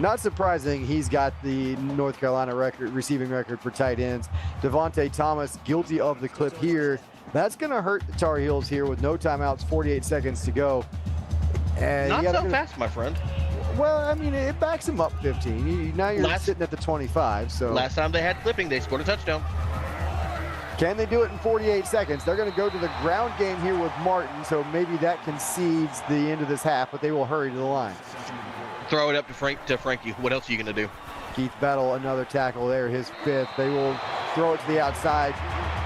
not surprising, he's got the North Carolina receiving record for tight ends. Devontae Thomas guilty of the clip here. That's going to hurt the Tar Heels here with no timeouts, 48 seconds to go. And not so fast, my friend. Well, I mean, it backs him up 15. Now you're sitting at the 25. So last time they had clipping, they scored a touchdown. Can they do it in 48 seconds? They're going to go to the ground game here with Martin, so maybe that concedes the end of this half, but they will hurry to the line. Throw it up to Frankie. What else are you going to do? Keith Battle, another tackle there, his 5th. They will throw it to the outside,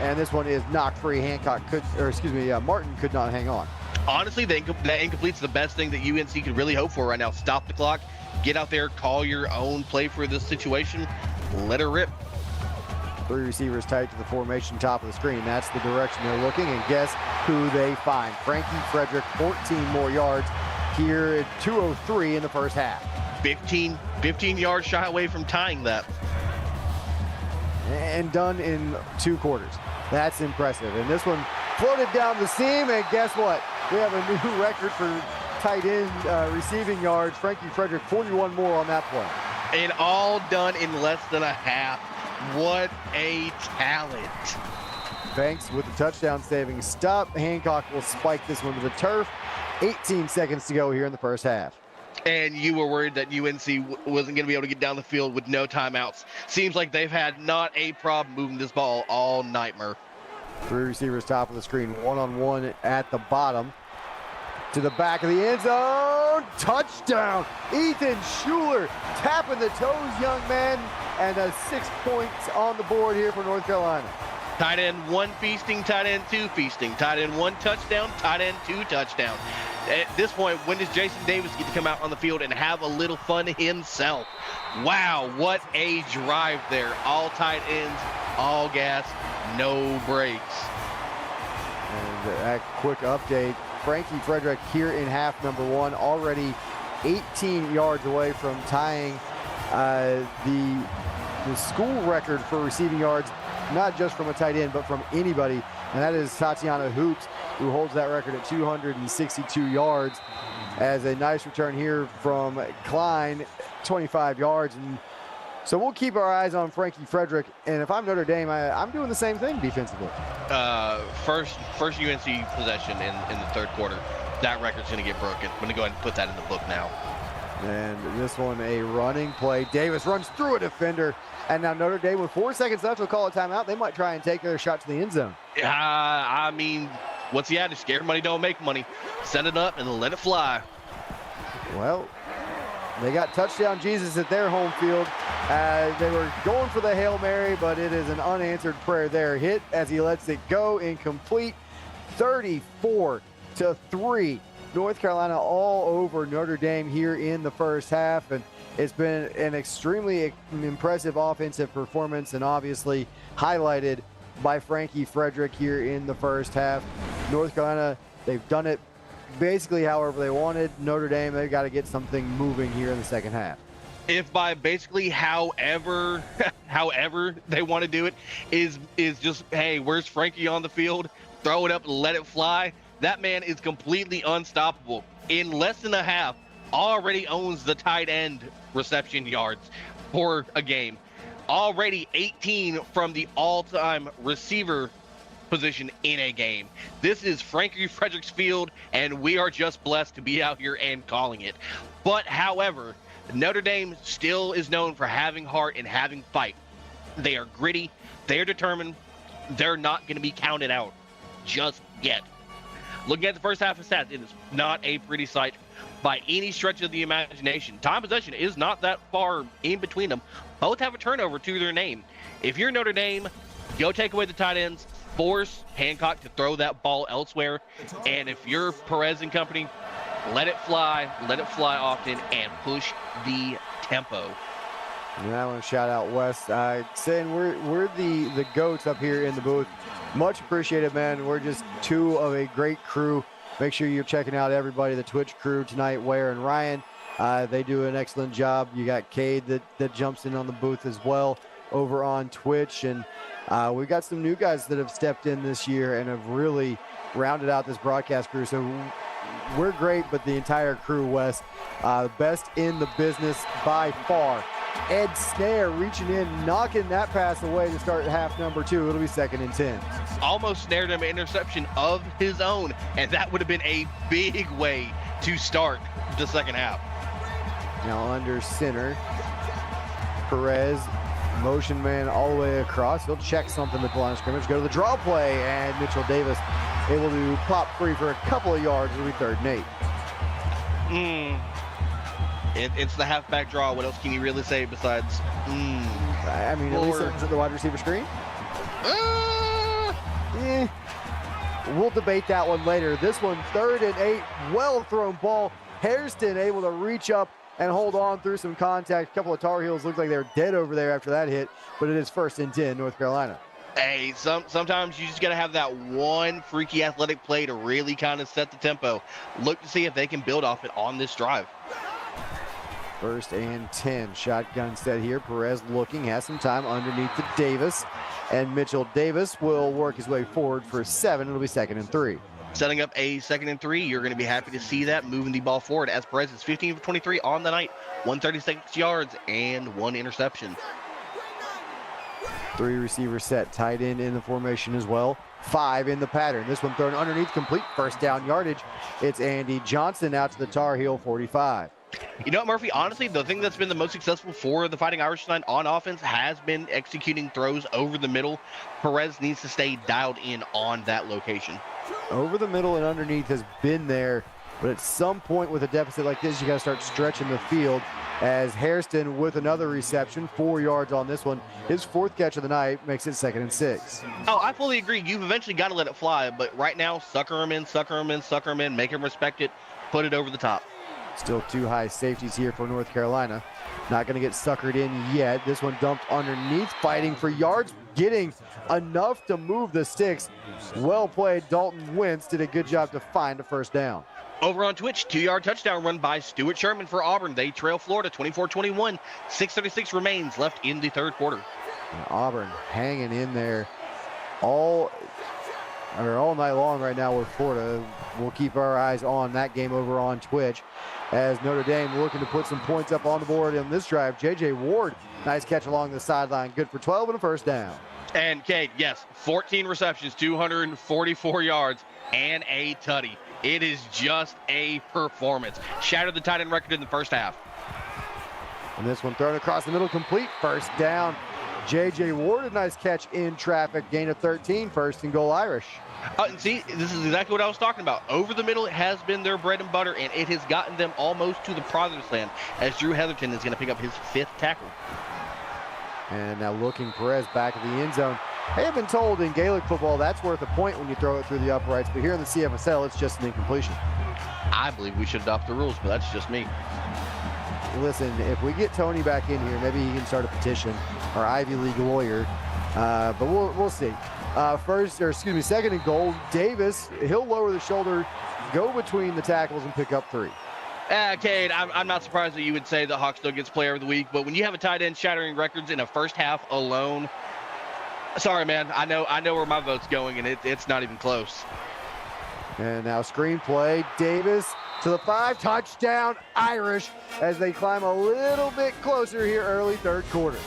and this one is knocked free. Martin could not hang on. Honestly, that incomplete's the best thing that UNC could really hope for right now. Stop the clock, get out there, call your own play for this situation, let her rip. 3 receivers tight to the formation, top of the screen. That's the direction they're looking, and guess who they find? Frankie Frederick, 14 more yards here at 2:03 in the first half. 15 yards shy away from tying that. And done in 2 quarters. That's impressive. And this one floated down the seam, and guess what? We have a new record for tight end receiving yards. Frankie Frederick, 41 more on that play. And all done in less than a half. What a talent. Banks with the touchdown saving stop. Hancock will spike this one to the turf. 18 seconds to go here in the first half. And you were worried that UNC wasn't going to be able to get down the field with no timeouts. Seems like they've had not a problem moving this ball all night, Murph. 3 receivers top of the screen, one-on-one at the bottom. To the back of the end zone. Touchdown. Ethan Schuler tapping the toes, young man. And 6 points on the board here for North Carolina. Tight end 1 feasting, tight end 2 feasting. Tight end 1 touchdown, tight end 2 touchdown. At this point, when does Jason Davis get to come out on the field and have a little fun himself? Wow, what a drive there. All tight ends, all gas, no brakes. And that quick update, Frankie Frederick here in half number one, already 18 yards away from tying the school record for receiving yards, not just from a tight end, but from anybody. And that is Tatiana Hoops, who holds that record at 262 yards. As a nice return here from Klein, 25 yards. And so we'll keep our eyes on Frankie Frederick. And if I'm Notre Dame, I'm doing the same thing defensively. First UNC possession in the third quarter. That record's going to get broken. I'm going to go ahead and put that in the book now. And this one, a running play. Davis runs through a defender. And now Notre Dame, with 4 seconds left, will call a timeout. They might try and take their shot to the end zone. I mean, what's the adage? Scared money don't make money. Set it up and let it fly. Well, they got touchdown Jesus at their home field. They were going for the Hail Mary, but it is an unanswered prayer there. Hit as he lets it go, incomplete. 34-3. North Carolina all over Notre Dame here in the first half. And it's been an extremely impressive offensive performance, and obviously highlighted by Frankie Frederick here in the first half. North Carolina, they've done it basically however they wanted. Notre Dame, they've got to get something moving here in the second half. If by basically however they want to do it is just, hey, where's Frankie on the field? Throw it up and let it fly. That man is completely unstoppable. In less than a half, already owns the tight end reception yards for a game. Already 18 from the all-time receiver position in a game. This is Frankie Frederick's field, and we are just blessed to be out here and calling it. But however, Notre Dame still is known for having heart and having fight. They are gritty, they're determined, they're not going to be counted out just yet. Looking at the first half of stats, it is not a pretty sight by any stretch of the imagination. Time possession is not that far in between them. Both have a turnover to their name. If you're Notre Dame, go take away the tight ends, force Hancock to throw that ball elsewhere. And if you're Perez and company, let it fly often, and push the tempo. And I want to shout out Wes, saying we're the goats up here in the booth. Much appreciated, man. We're just two of a great crew. Make sure you're checking out everybody, the Twitch crew tonight, Ware and Ryan. They do an excellent job. You got Cade that jumps in on the booth as well over on Twitch. And we've got some new guys that have stepped in this year and have really rounded out this broadcast crew. So we're great, but the entire crew, Wes, best in the business by far. Ed Snare reaching in, knocking that pass away to start half number 2. It'll be 2nd and 10. Almost snared him an interception of his own, and that would have been a big way to start the second half. Now under center, Perez, motion man all the way across. He'll check something at the line of scrimmage, go to the draw play, and Mitchell Davis able to pop free for a couple of yards. It'll be 3rd and 8. It's the halfback draw. What else can you really say besides? I mean, at least it's at the wide receiver screen. We'll debate that one later. This one, 3rd and 8, well thrown ball. Hairston able to reach up and hold on through some contact. A couple of Tar Heels looked like they were dead over there after that hit, but it is 1st and 10, North Carolina. Hey, sometimes you just got to have that one freaky athletic play to really kind of set the tempo. Look to see if they can build off it on this drive. 1st and 10, shotgun set here. Perez looking, has some time underneath to Davis, and Mitchell Davis will work his way forward for 7. It'll be 2nd and 3. Setting up a 2nd and 3. You're going to be happy to see that, moving the ball forward as Perez is 15 of 23 on the night, 136 yards and 1 interception. 3 receiver set, tight end in the formation as well. 5 in the pattern. This one thrown underneath, complete, 1st down yardage. It's Andy Johnson out to the Tar Heel 45. You know what, Murphy? Honestly, the thing that's been the most successful for the Fighting Irish tonight on offense has been executing throws over the middle. Perez needs to stay dialed in on that location. Over the middle and underneath has been there, but at some point with a deficit like this, you got to start stretching the field. As Hairston with another reception, 4 yards on this one. His 4th catch of the night makes it 2nd and 6. Oh, I fully agree. You've eventually got to let it fly, but right now, sucker him in, make him respect it. put it over the top. Still 2 high safeties here for North Carolina. Not going to get suckered in yet. This one dumped underneath, fighting for yards, getting enough to move the sticks. Well played. Dalton Wentz did a good job to find a first down. Over on Twitch, 2-yard touchdown run by Stuart Sherman for Auburn. They trail Florida 24-21. 6:36 remains left in the third quarter. And Auburn hanging in there all night long right now with Florida. We'll keep our eyes on that game over on Twitch as Notre Dame looking to put some points up on the board in this drive. J.J. Ward, nice catch along the sideline. Good for 12 and a first down. And Cade, yes, 14 receptions, 244 yards, and a tutty. It is just a performance. Shattered the tight end record in the first half. And this one thrown across the middle, complete. First down. J.J. Ward, a nice catch in traffic. Gain of 13, first and goal Irish. And see, this is exactly what I was talking about. Over the middle, it has been their bread and butter, and it has gotten them almost to the promised land as Drew Heatherton is going to pick up his 5th tackle. And now looking Perez back at the end zone. I have been told in Gaelic football that's worth a point when you throw it through the uprights, but here in the CFSL, it's just an incompletion. I believe we should adopt the rules, but that's just me. Listen, if we get Tony back in here, maybe he can start a petition, our Ivy League lawyer, but we'll see. Second and goal, Davis, he'll lower the shoulder, go between the tackles and pick up 3. Cade, I'm not surprised that you would say the Hawk still gets player of the week, but when you have a tight end shattering records in a first half alone, sorry, man, I know where my vote's going, and it's not even close. And now screenplay, Davis to the 5, touchdown Irish as they climb a little bit closer here early third quarter.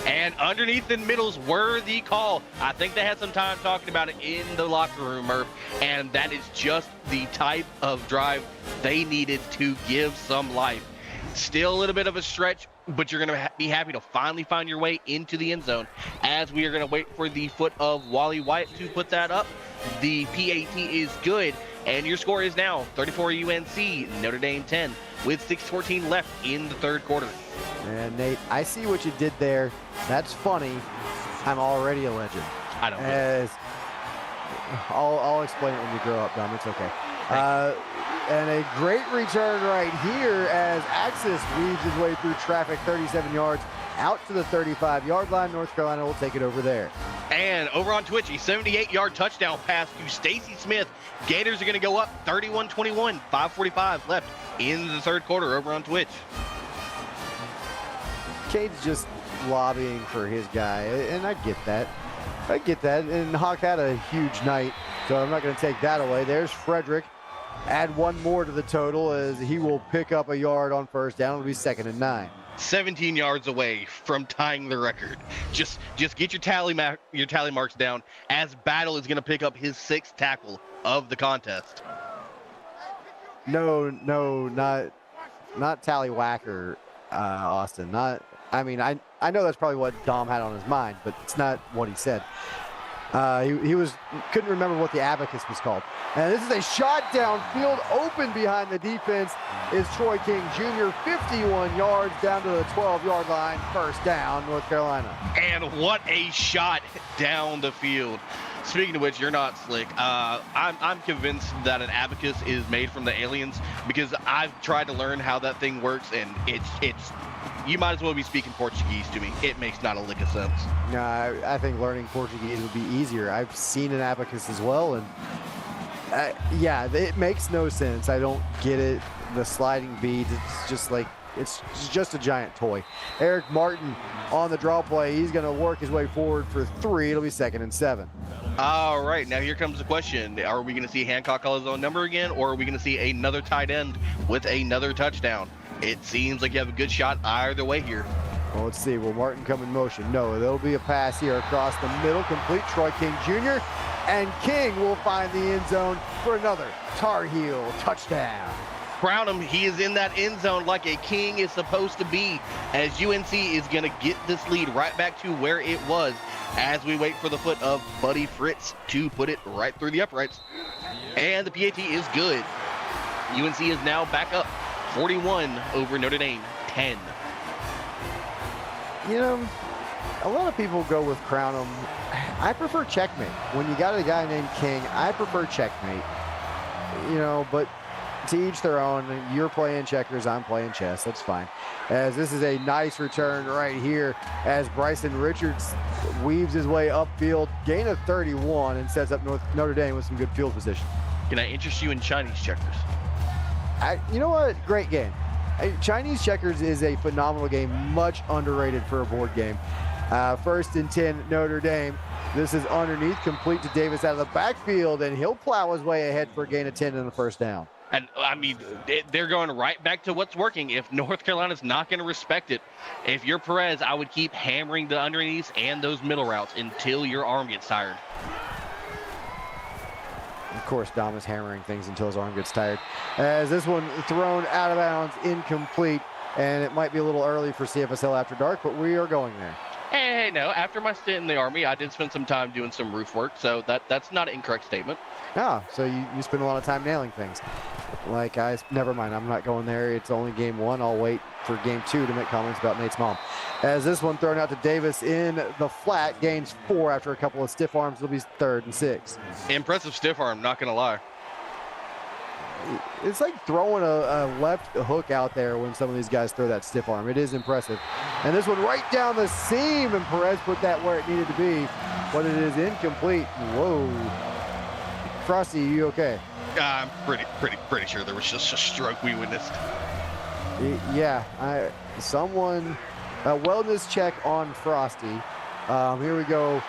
And underneath the middles were the call. I think they had some time talking about it in the locker room, Murph, and that is just the type of drive they needed to give some life. Still a little bit of a stretch, but you're going to be happy to finally find your way into the end zone as we are going to wait for the foot of Wally White to put that up. The PAT is good, and your score is now 34 UNC, Notre Dame 10, with 6:14 left in the third quarter. And Nate, I see what you did there. That's funny. I'm already a legend. I don't know. I'll explain it when you grow up, Dom. It's okay. And a great return right here as Axis weaves his way through traffic, 37 yards out to the 35-yard line. North Carolina will take it over there. And over on Twitch, a 78-yard touchdown pass to Stacy Smith. Gators are going to go up 31-21, 5:45 left in the third quarter over on Twitch. Cade's just lobbying for his guy, and I get that. And Hawk had a huge night, so I'm not going to take that away. There's Frederick. Add one more to the total as he will pick up a yard on first down. It'll be 2nd and 9. 17 yards away from tying the record. Just get your tally marks down as Battle is going to pick up his 6th tackle of the contest. No, not Tallywhacker, Austin. I know that's probably what Dom had on his mind, but it's not what he said. He couldn't remember what the abacus was called. And this is a shot downfield, open behind the defense is Troy King Jr. 51 yards down to the 12-yard line, first down, North Carolina. And what a shot down the field. Speaking of which, you're not slick. I'm convinced that an abacus is made from the aliens because I've tried to learn how that thing works, and it's you might as well be speaking Portuguese to me. It makes not a lick of sense. No, I think learning Portuguese would be easier. I've seen an abacus as well, and yeah, it makes no sense. I don't get it. The sliding beads, it's just a giant toy. Eric Martin on the draw play. He's going to work his way forward for 3. It'll be 2nd and 7. All right, now here comes the question. Are we going to see Hancock call his own number again, or are we going to see another tight end with another touchdown? It seems like you have a good shot either way here. Well, let's see. Will Martin come in motion? No, there'll be a pass here across the middle, complete. Troy King Jr. And King will find the end zone for another Tar Heel touchdown. Crown him. He is in that end zone like a king is supposed to be, as UNC is going to get this lead right back to where it was as we wait for the foot of Buddy Fritz to put it right through the uprights. And the PAT is good. UNC is now back up 41 over Notre Dame 10. You know, a lot of people go with crown him. I prefer checkmate. When you got a guy named King, I prefer checkmate. You know, but To each their own. You're playing checkers, I'm playing chess. That's fine. As this is a nice return right here as Bryson Richards weaves his way upfield, gain of 31, and sets up Notre Dame with some good field position. Can I interest you in Chinese checkers? You know what? Great game. Chinese checkers is a phenomenal game, much underrated for a board game. 1st and 10, Notre Dame. This is underneath, complete to Davis out of the backfield, and he'll plow his way ahead for a gain of 10 and the first down. And I mean, they're going right back to what's working. If North Carolina's not going to respect it, if you're Perez, I would keep hammering the underneaths and those middle routes until your arm gets tired. Of course, Dom is hammering things until his arm gets tired. As this one thrown out of bounds, incomplete, and it might be a little early for CFSL After Dark, but we are going there. Hey, no, after my stint in the Army, I did spend some time doing some roof work, so that's not an incorrect statement. Ah, so you spend a lot of time nailing things. Like, never mind, I'm not going there. It's only game 1. I'll wait for game 2 to make comments about Nate's mom. As this one thrown out to Davis in the flat, gains 4 after a couple of stiff arms. It'll be 3rd and 6. Impressive stiff arm, not going to lie. It's like throwing a left hook out there when some of these guys throw that stiff arm. It is impressive. And this one right down the seam, and Perez put that where it needed to be, but it is incomplete. Whoa. Frosty, you okay? I'm pretty sure there was just a stroke we witnessed. Yeah, someone, a wellness check on Frosty. Here we go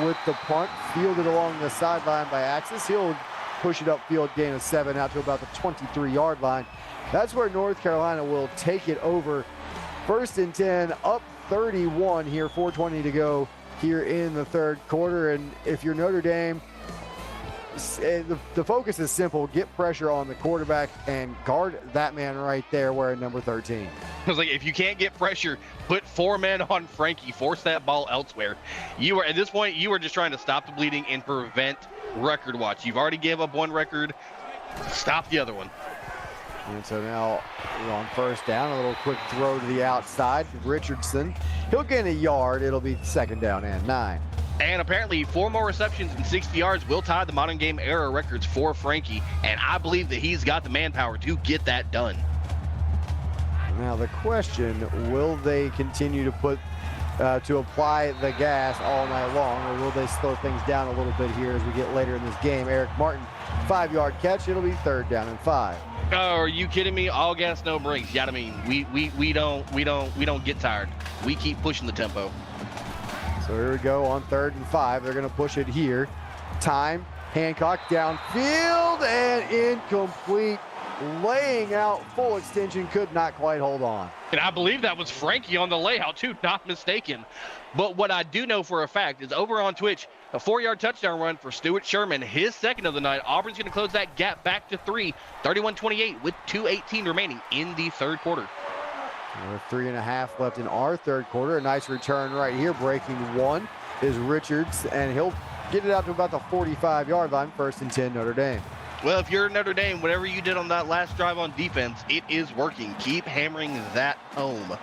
with the punt, fielded along the sideline by Axis. He'll push it upfield, gain of 7 out to about the 23-yard line. That's where North Carolina will take it over. 1st and 10, up 31 here, 4:20 to go here in the 3rd quarter. And if you're Notre Dame, the focus is simple. Get pressure on the quarterback and guard that man right there wearing number 13. I was like, if you can't get pressure, put 4 men on Frankie, force that ball elsewhere. You are at this point, you are just trying to stop the bleeding and prevent record watch. You've already gave up 1 record. Stop the other one. And so now we're on 1st down, a little quick throw to the outside. Richardson, he'll gain a yard. It'll be 2nd down and 9. And apparently 4 more receptions and 60 yards will tie the modern game era records for Frankie. And I believe that he's got the manpower to get that done. Now the question, will they continue to apply the gas all night long, or will they slow things down a little bit here as we get later in this game? Eric Martin, 5-yard catch. It'll be 3rd down and 5. Oh, are you kidding me? All gas, no brakes. Yeah, I mean, we don't get tired. We keep pushing the tempo. So here we go on 3rd and 5. They're going to push it here. Time, Hancock downfield and incomplete. Laying out full extension, could not quite hold on. And I believe that was Frankie on the layout too, not mistaken. But what I do know for a fact is over on Twitch, a 4-yard touchdown run for Stuart Sherman, his 2nd of the night. Auburn's going to close that gap back to 3, 31-28 with 2:18 remaining in the 3rd quarter. With 3.5 left in our 3rd quarter. A nice return right here. Breaking 1 is Richards, and he'll get it out to about the 45-yard line. 1st and 10, Notre Dame. Well, if you're Notre Dame, whatever you did on that last drive on defense, it is working. Keep hammering that home.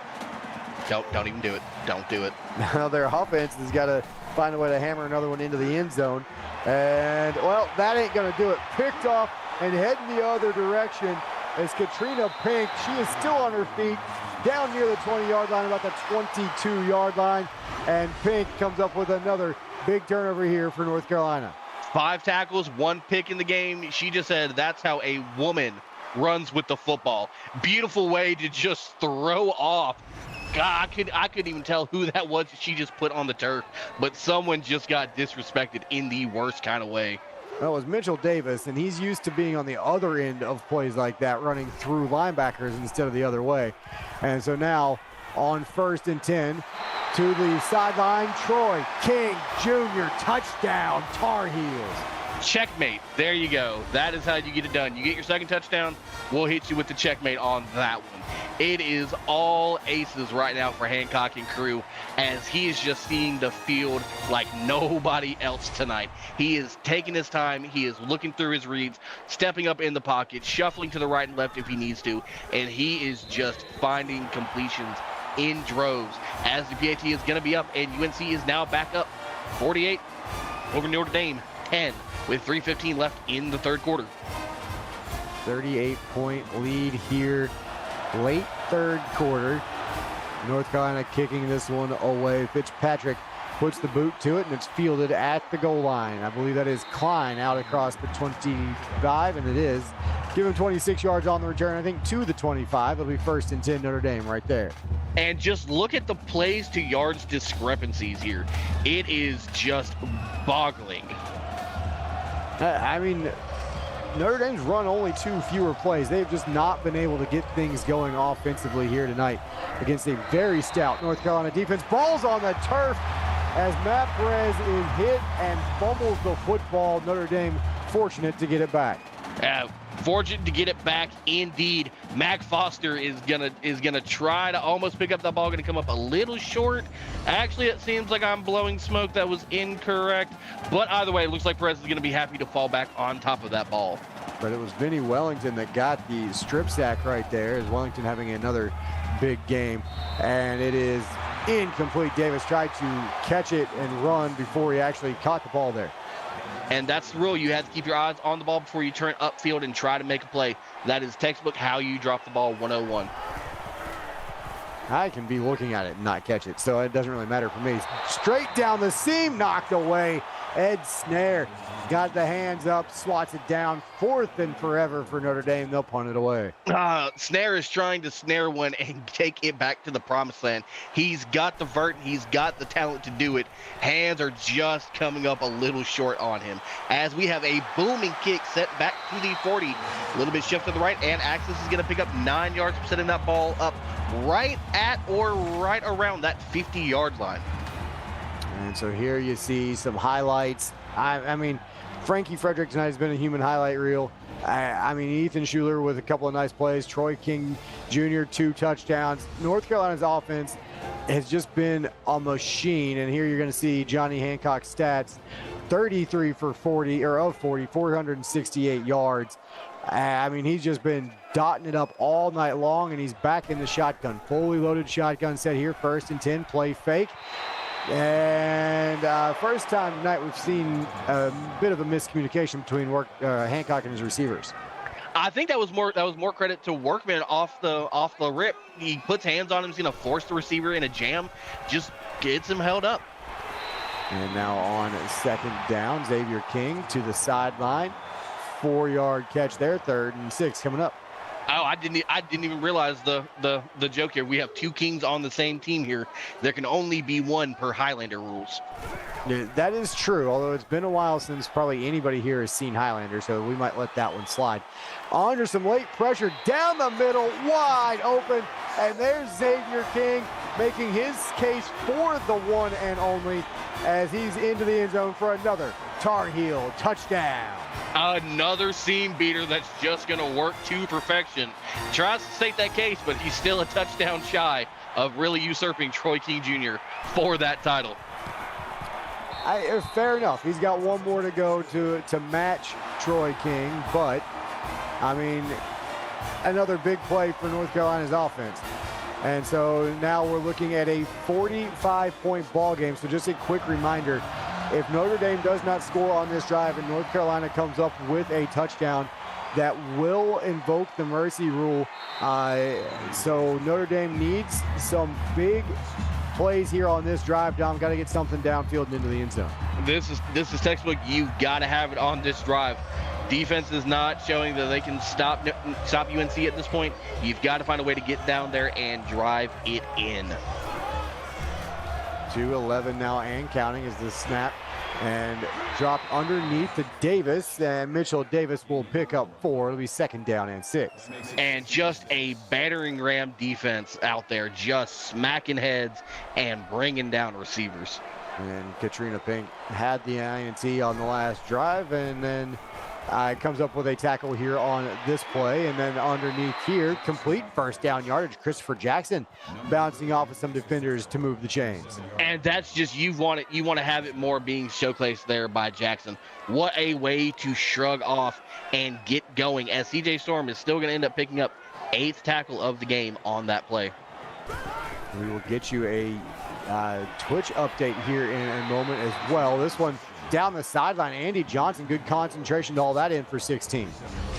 Don't even do it. Don't do it. Now their offense has got to find a way to hammer another one into the end zone. And, well, that ain't going to do it. Picked off and heading the other direction is Katrina Pink. She is still on her feet, down near the 20-yard line, about the 22-yard line. And Pink comes up with another big turnover here for North Carolina. 5 tackles, 1 pick in the game. She just said that's how a woman runs with the football. Beautiful way to just throw off. God, I couldn't even tell who that was she just put on the turf, but someone just got disrespected in the worst kind of way. That was Mitchell Davis, and he's used to being on the other end of plays like that, running through linebackers instead of the other way. And so now on 1st and 10, to the sideline, Troy King Jr., touchdown, Tar Heels. Checkmate. There you go. That is how you get it done. You get your 2nd touchdown, we'll hit you with the checkmate on that one. It is all aces right now for Hancock and crew, as he is just seeing the field like nobody else tonight. He is taking his time. He is looking through his reads, stepping up in the pocket, shuffling to the right and left if he needs to, and he is just finding completions in droves as the PAT is going to be up, and UNC is now back up 48 over Notre Dame 10 with 3:15 left in the 3rd quarter. 38-point lead here, late third quarter. North Carolina kicking this one away. Fitzpatrick puts the boot to it, and it's fielded at the goal line. I believe that is Klein out across the 25, and it is. Give him 26 yards on the return, I think, to the 25. It'll be 1st and 10 Notre Dame right there. And just look at the plays to yards discrepancies here. It is just boggling. I mean, Notre Dame's run only 2 fewer plays. They've just not been able to get things going offensively here tonight against a very stout North Carolina defense. Ball's on the turf as Matt Perez is hit and fumbles the football. Notre Dame fortunate to get it back. Fortunate to get it back indeed. Mac Foster is gonna try to almost pick up that ball, gonna come up a little short. Actually, it seems like I'm blowing smoke. That was incorrect. But either way, it looks like Perez is gonna be happy to fall back on top of that ball. But it was Vinny Wellington that got the strip sack right there, as Wellington having another big game. And it is incomplete. Davis tried to catch it and run before he actually caught the ball there. And that's the rule. You have to keep your eyes on the ball before you turn upfield and try to make a play. That is textbook how you drop the ball 101. I can be looking at it and not catch it, so it doesn't really matter for me. Straight down the seam, knocked away. Ed Snare got the hands up, swats it down. 4th and forever for Notre Dame. They'll punt it away. Snare is trying to snare one and take it back to the promised land. He's got the vert, he's got the talent to do it. Hands are just coming up a little short on him. As we have a booming kick set back to the 40. A little bit shift to the right, and Axis is going to pick up 9 yards, setting that ball up right at or right around that 50-yard line. And so here you see some highlights. I mean, Frankie Frederick tonight has been a human highlight reel. I mean, Ethan Schuler with a couple of nice plays. Troy King Jr., 2 touchdowns. North Carolina's offense has just been a machine. And here you're going to see Johnny Hancock's stats. 33 for 40, or of 40, 468 yards. I mean, he's just been dotting it up all night long, and he's back in the shotgun. Fully loaded shotgun set here, 1st and 10, play fake. And first time tonight we've seen a bit of a miscommunication between Hancock and his receivers. I think that was more credit to Workman off the rip. He puts hands on him, he's gonna force the receiver in a jam, just gets him held up. And now on 2nd down, Xavier King to the sideline. 4-yard catch there, 3rd and 6 coming up. Oh, I didn't even realize the joke here. We have 2 Kings on the same team here. There can only be 1 per Highlander rules. Yeah, that is true, although it's been a while since probably anybody here has seen Highlander, so we might let that one slide. Under some late pressure, down the middle, wide open, and there's Xavier King making his case for the one and only as he's into the end zone for another Tar Heel touchdown. Another seam beater that's just going to work to perfection. Tries to state that case, but he's still a touchdown shy of really usurping Troy King Jr. for that title. Fair enough. He's got 1 more to go to match Troy King, but, I mean, another big play for North Carolina's offense. And so now we're looking at a 45-point ball game. So just a quick reminder, if Notre Dame does not score on this drive and North Carolina comes up with a touchdown, that will invoke the mercy rule. So Notre Dame needs some big plays here on this drive. Dom, got to get something downfield and into the end zone. This is textbook. You've got to have it on this drive. Defense is not showing that they can stop UNC at this point. You've got to find a way to get down there and drive it in. 2:11 now and counting as the snap and drop underneath to Davis, and Mitchell Davis will pick up 4. It'll be 2nd down and 6. And just a battering ram defense out there, just smacking heads and bringing down receivers. And Katrina Pink had the INT on the last drive, and then comes up with a tackle here on this play, and then underneath here, complete 1st down yardage. Christopher Jackson bouncing off of some defenders to move the chains. And that's just, you want to have it more being showcased there by Jackson. What a way to shrug off and get going, as CJ Storm is still going to end up picking up 8th tackle of the game on that play. We will get you a Twitch update here in a moment as well. This one down the sideline, Andy Johnson, good concentration to haul that in for 16.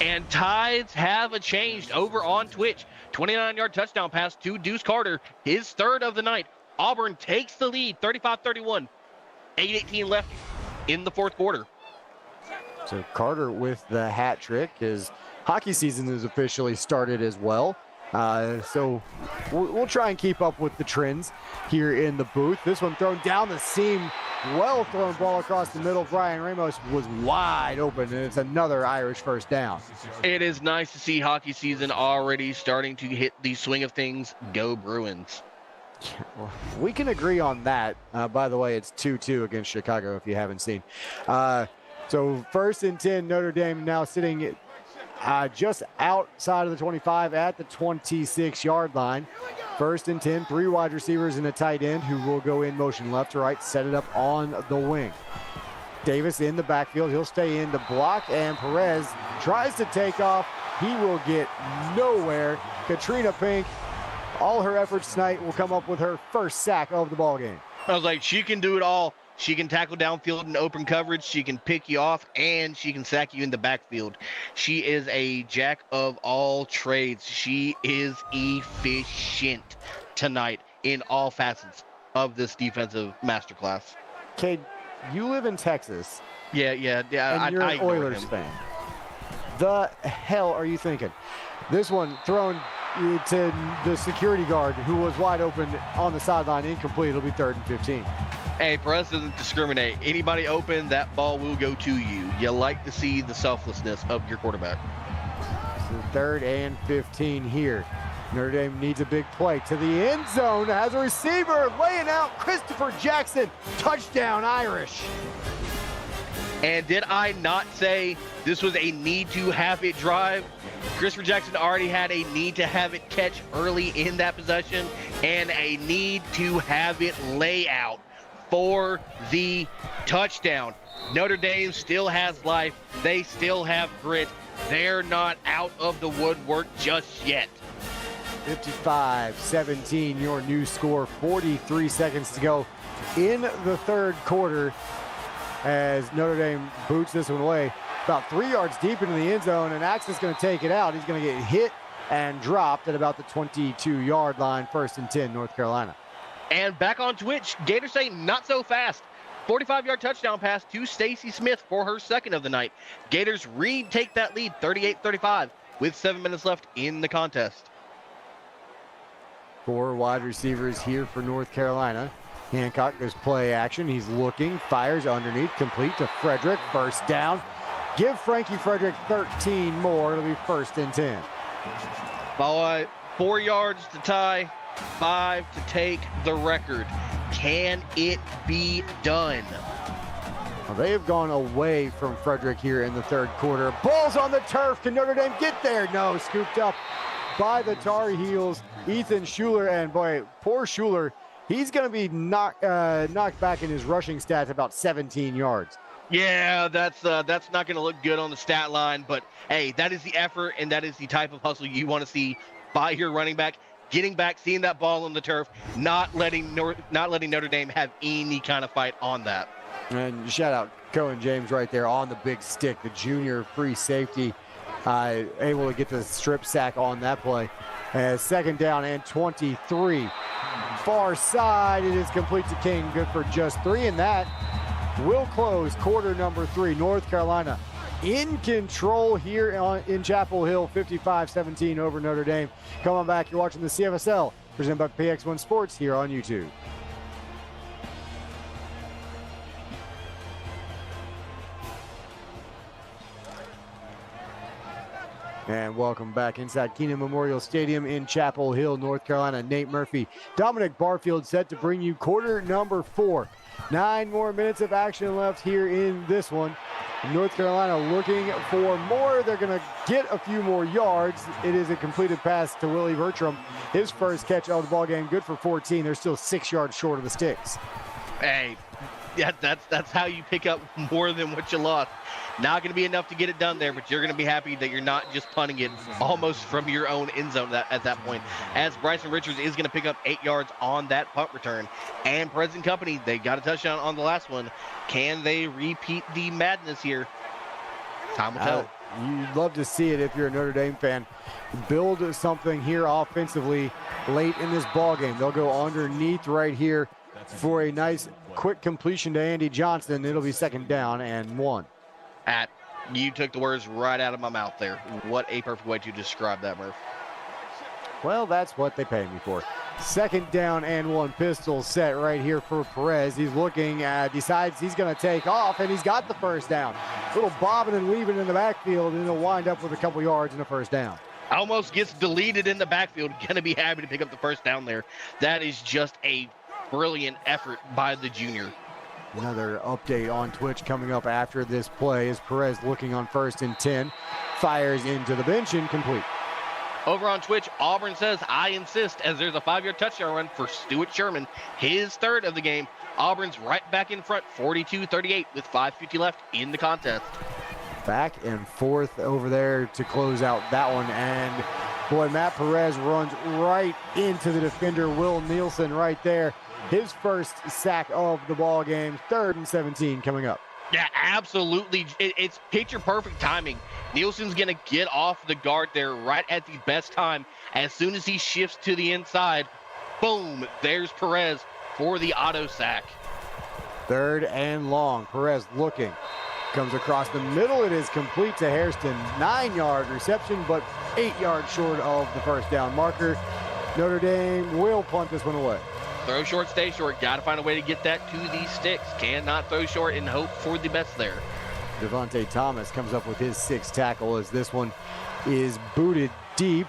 And And tides have changed over on Twitch. 29-yard touchdown pass to Deuce Carter, his third of the night. Auburn takes the lead, 35-31. 8:18 left in the fourth quarter. So Carter with the hat trick. His hockey season is officially started as well. So we'll try and keep up with the trends here in the booth. This one thrown down the seam. Well thrown ball across the middle. Brian Ramos was wide open, and it's another Irish first down. It is nice to see hockey season already starting to hit the swing of things. Go Bruins. Well, we can agree on that. By the way, it's 2-2 against Chicago if you haven't seen. So 1st and 10, Notre Dame now sitting just outside of the 25 at the 26-yard line. 1st and 10, 3 wide receivers and a tight end who will go in motion left to right, set it up on the wing. Davis in the backfield. He'll stay in to block, and Perez tries to take off. He will get nowhere. Katrina Pink, all her efforts tonight will come up with her first sack of the ball game. I was like, she can do it all. She can tackle downfield in open coverage. She can pick you off, and she can sack you in the backfield. She is a jack of all trades. She is efficient tonight in all facets of this defensive masterclass. Cade, you live in Texas. Yeah. And you're an Oilers fan. The hell are you thinking? This one thrown to the security guard who was wide open on the sideline, incomplete. It'll be 3rd and 15. Hey, Perez doesn't discriminate. Anybody open, that ball will go to you. You like to see the selflessness of your quarterback. So 3rd and 15 here. Notre Dame needs a big play to the end zone. Has a receiver laying out Christopher Jackson. Touchdown, Irish. And did I not say this was a need-to-have-it drive? Christopher Jackson already had a need-to-have-it catch early in that possession and a need-to-have-it layout for the touchdown. Notre Dame still has life. They still have grit. They're not out of the woodwork just yet. 55-17, your new score. 43 seconds to go in the 3rd quarter as Notre Dame boots this one away. About 3 yards deep into the end zone, and Axe is going to take it out. He's going to get hit and dropped at about the 22-yard line. 1st and 10, North Carolina. And back on Twitch, Gators say not so fast. 45-yard touchdown pass to Stacy Smith for her 2nd of the night. Gators retake that lead 38-35 with 7 minutes left in the contest. 4 wide receivers here for North Carolina. Hancock goes play action. He's looking, fires underneath, complete to Frederick. First down. Give Frankie Frederick 13 more. It'll be 1st and 10. Boy, 4 yards to tie, 5 to take the record. Can it be done? Well, they have gone away from Frederick here in the 3rd quarter. Balls on the turf. Can Notre Dame get there? No, scooped up by the Tar Heels. Ethan Schuler, and boy, poor Schuler, he's going to be knocked back in his rushing stats about 17 yards. Yeah, that's not going to look good on the stat line, but hey, that is the effort and that is the type of hustle you want to see by your running back, getting back, seeing that ball on the turf, not letting Notre Dame have any kind of fight on that. And shout out Cohen James right there on the big stick, the junior free safety, able to get the strip sack on that play. 2nd down and 23. Far side, it is complete to King, good for just 3, and that will close quarter number 3. North Carolina in control here in Chapel Hill, 55-17 over Notre Dame. Come on back, you're watching the CFSL, presented by PX1 Sports here on YouTube. And welcome back inside Keenan Memorial Stadium in Chapel Hill, North Carolina. Nate Murphy, Dominic Barfield set to bring you quarter number 4. 9 more minutes of action left here in this one. North Carolina looking for more. They're going to get a few more yards. It is a completed pass to Willie Bertram. His first catch of the ball game, good for 14. They're still 6 yards short of the sticks. Hey, yeah, that's how you pick up more than what you lost. Not going to be enough to get it done there, but you're going to be happy that you're not just punting it almost from your own end zone at that point. As Bryson Richards is going to pick up 8 yards on that punt return. And President Company, they got a touchdown on the last one. Can they repeat the madness here? Time will tell. You'd love to see it if you're a Notre Dame fan. Build something here offensively late in this ball game. They'll go underneath right here for a nice quick completion to Andy Johnson. It'll be 2nd down and 1. You took the words right out of my mouth there. What a perfect way to describe that, Murph. Well, that's what they pay me for. 2nd down and 1. Pistol set right here for Perez. He's looking, decides he's going to take off, and he's got the 1st down. Little bobbing and weaving in the backfield, and he'll wind up with a couple yards and a 1st down. Almost gets deleted in the backfield. Going to be happy to pick up the 1st down there. That is just a brilliant effort by the junior. Another update on Twitch coming up after this play is Perez looking on 1st and 10. Fires into the bench, incomplete. Over on Twitch, Auburn says, I insist, as there's a 5-yard touchdown run for Stuart Sherman, his 3rd of the game. Auburn's right back in front, 42-38, with 5:50 left in the contest. Back and forth over there to close out that one. And boy, Matt Perez runs right into the defender, Will Nielsen, right there. His 1st sack of the ball game. 3rd and 17 coming up. Yeah, absolutely. It's picture perfect timing. Nielsen's going to get off the guard there right at the best time. As soon as he shifts to the inside, boom, there's Perez for the auto sack. 3rd and long. Perez looking. Comes across the middle. It is complete to Hairston. 9-yard reception, but 8 yards short of the 1st down marker. Notre Dame will punt this one away. Throw short, stay short. Got to find a way to get that to these sticks. Cannot throw short and hope for the best there. Devontae Thomas comes up with his 6th tackle as this one is booted deep.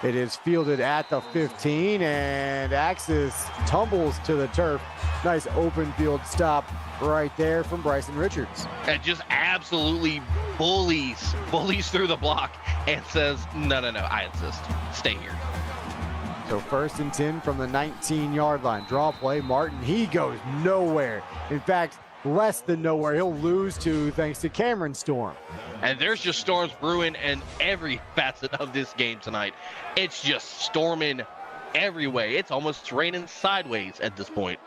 It is fielded at the 15, and Axis tumbles to the turf. Nice open field stop right there from Bryson Richards. And just absolutely bullies through the block and says, no, I insist. Stay here. So 1st and 10 from the 19-yard line. Draw play, Martin, he goes nowhere. In fact, less than nowhere. He'll lose to thanks to Cameron Storm. And there's just storms brewing in every facet of this game tonight. It's just storming every way. It's almost raining sideways at this point.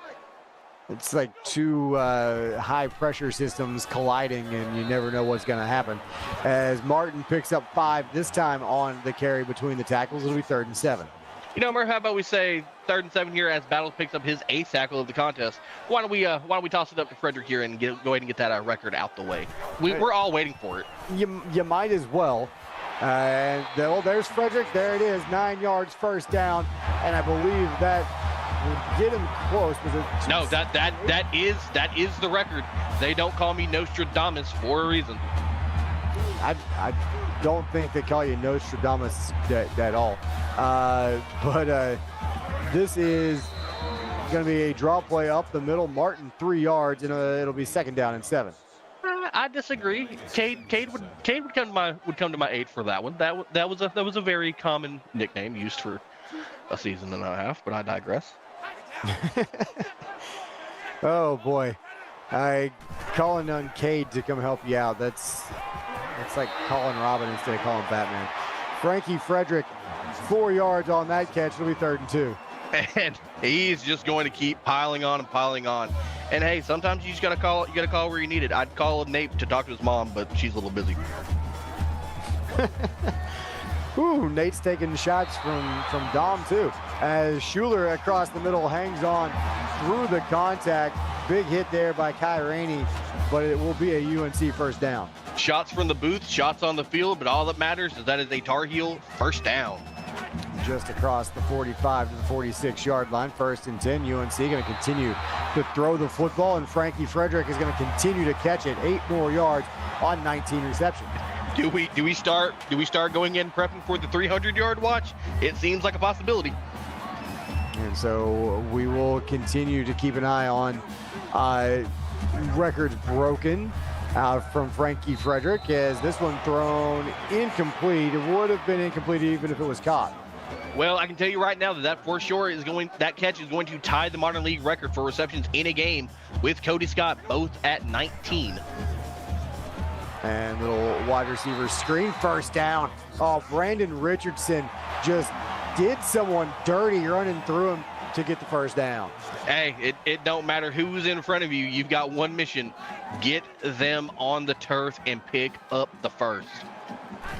It's like 2 high-pressure systems colliding, and you never know what's going to happen. As Martin picks up 5 this time on the carry between the tackles, it'll be 3rd and 7. You know, Murph, how about we say 3rd and 7 here as Battles picks up his 8th tackle of the contest? Why don't we toss it up to Frederick here and go ahead and get that record out the way? We're all waiting for it. You might as well. There's Frederick. There it is, 9 yards, 1st down, and I believe that will get him close. No, that is the record. They don't call me Nostradamus for a reason. I don't think they call you Nostradamus at all. But this is going to be a draw play up the middle. Martin 3 yards, and it'll be 2nd down and 7. I disagree. Cade would come to my aid for that one. That was a very common nickname used for a season and a half. But I digress. Oh boy, calling on Cade to come help you out. That's like calling Robin instead of calling Batman. Frankie Frederick, 4 yards on that catch. It'll be 3rd and 2. And he's just going to keep piling on and piling on. And hey, sometimes you just gotta call where you need it. I'd call Nate to talk to his mom, but she's a little busy. Ooh, Nate's taking shots from Dom too. As Schuler across the middle hangs on through the contact. Big hit there by Kai Rainey, but it will be a UNC 1st down. Shots from the booth, shots on the field, but all that matters is that is a Tar Heel 1st down. Just across the 45 to the 46-yard line. 1st and 10. UNC going to continue to throw the football, and Frankie Frederick is going to continue to catch it. 8 more yards on 19 receptions. Do we start going in prepping for the 300-yard watch? It seems like a possibility. And so we will continue to keep an eye on records broken from Frankie Frederick, as this one thrown incomplete. It would have been incomplete even if it was caught. Well, I can tell you right now that that catch is going to tie the Modern League record for receptions in a game with Cody Scott, both at 19. And little wide receiver screen, 1st down. Oh, Brandon Richardson just did someone dirty running through him. to get the first down. Hey, it don't matter who's in front of you. You've got one mission. Get them on the turf and pick up the first.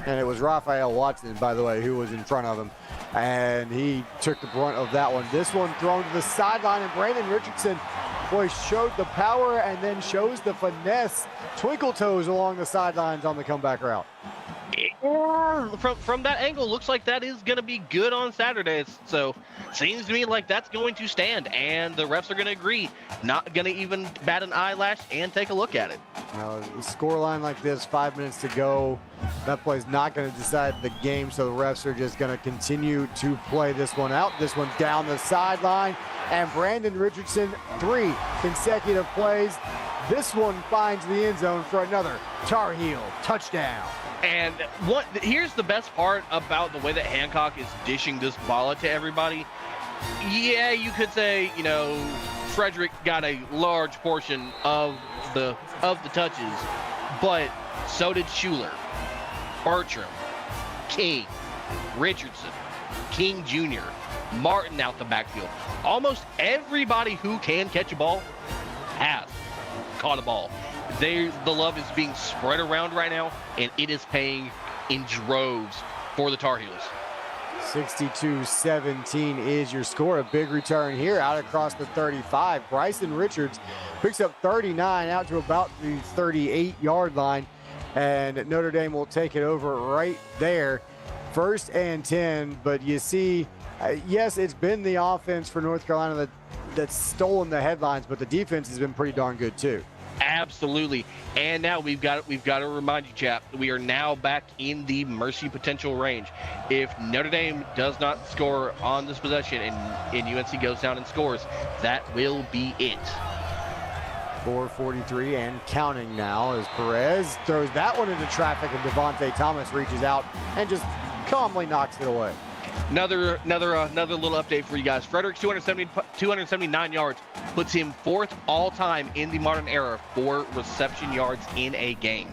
And it was Raphael Watson, by the way, who was in front of him. And he took the brunt of that one. This one thrown to the sideline, and Brandon Richardson, boy, showed the power and then shows the finesse. Twinkle toes along the sidelines on the comeback route. From that angle, looks like that is going to be good on Saturdays. So seems to me like that's going to stand, and the refs are going to agree. Not going to even bat an eyelash and take a look at it. Now, a score line like this, 5 minutes to go, that play's not going to decide the game, so the refs are just going to continue to play this one out. This one down the sideline, and Brandon Richardson, 3 consecutive plays. This one finds the end zone for another Tar Heel touchdown. And here's the best part about the way that Hancock is dishing this ball to everybody. Yeah, you could say, you know, Frederick got a large portion of the touches, but so did Schuler, Bertram, King, Richardson, King Jr., Martin out the backfield. Almost everybody who can catch a ball has caught a ball. The love is being spread around right now, and it is paying in droves for the Tar Heels. 62-17 is your score. A big return here out across the 35. Bryson Richards picks up 39 out to about the 38-yard line, and Notre Dame will take it over right there. 1st and 10, but you see, yes, it's been the offense for North Carolina that's stolen the headlines, but the defense has been pretty darn good too. Absolutely. And now we've got to remind you, chap, we are now back in the mercy potential range. If Notre Dame does not score on this possession and UNC goes down and scores, that will be it. 4:43 and counting now as Perez throws that one into traffic, and Devontae Thomas reaches out and just calmly knocks it away. Another little update for you guys. Frederick's 279 yards puts him 4th all-time in the modern era for reception yards in a game.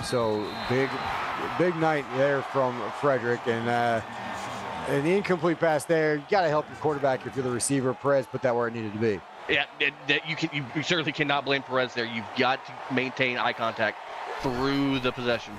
So big night there from Frederick, and an incomplete pass there. You got to help your quarterback if you're the receiver. Perez put that where it needed to be. Yeah, you certainly cannot blame Perez there. You've got to maintain eye contact through the possession.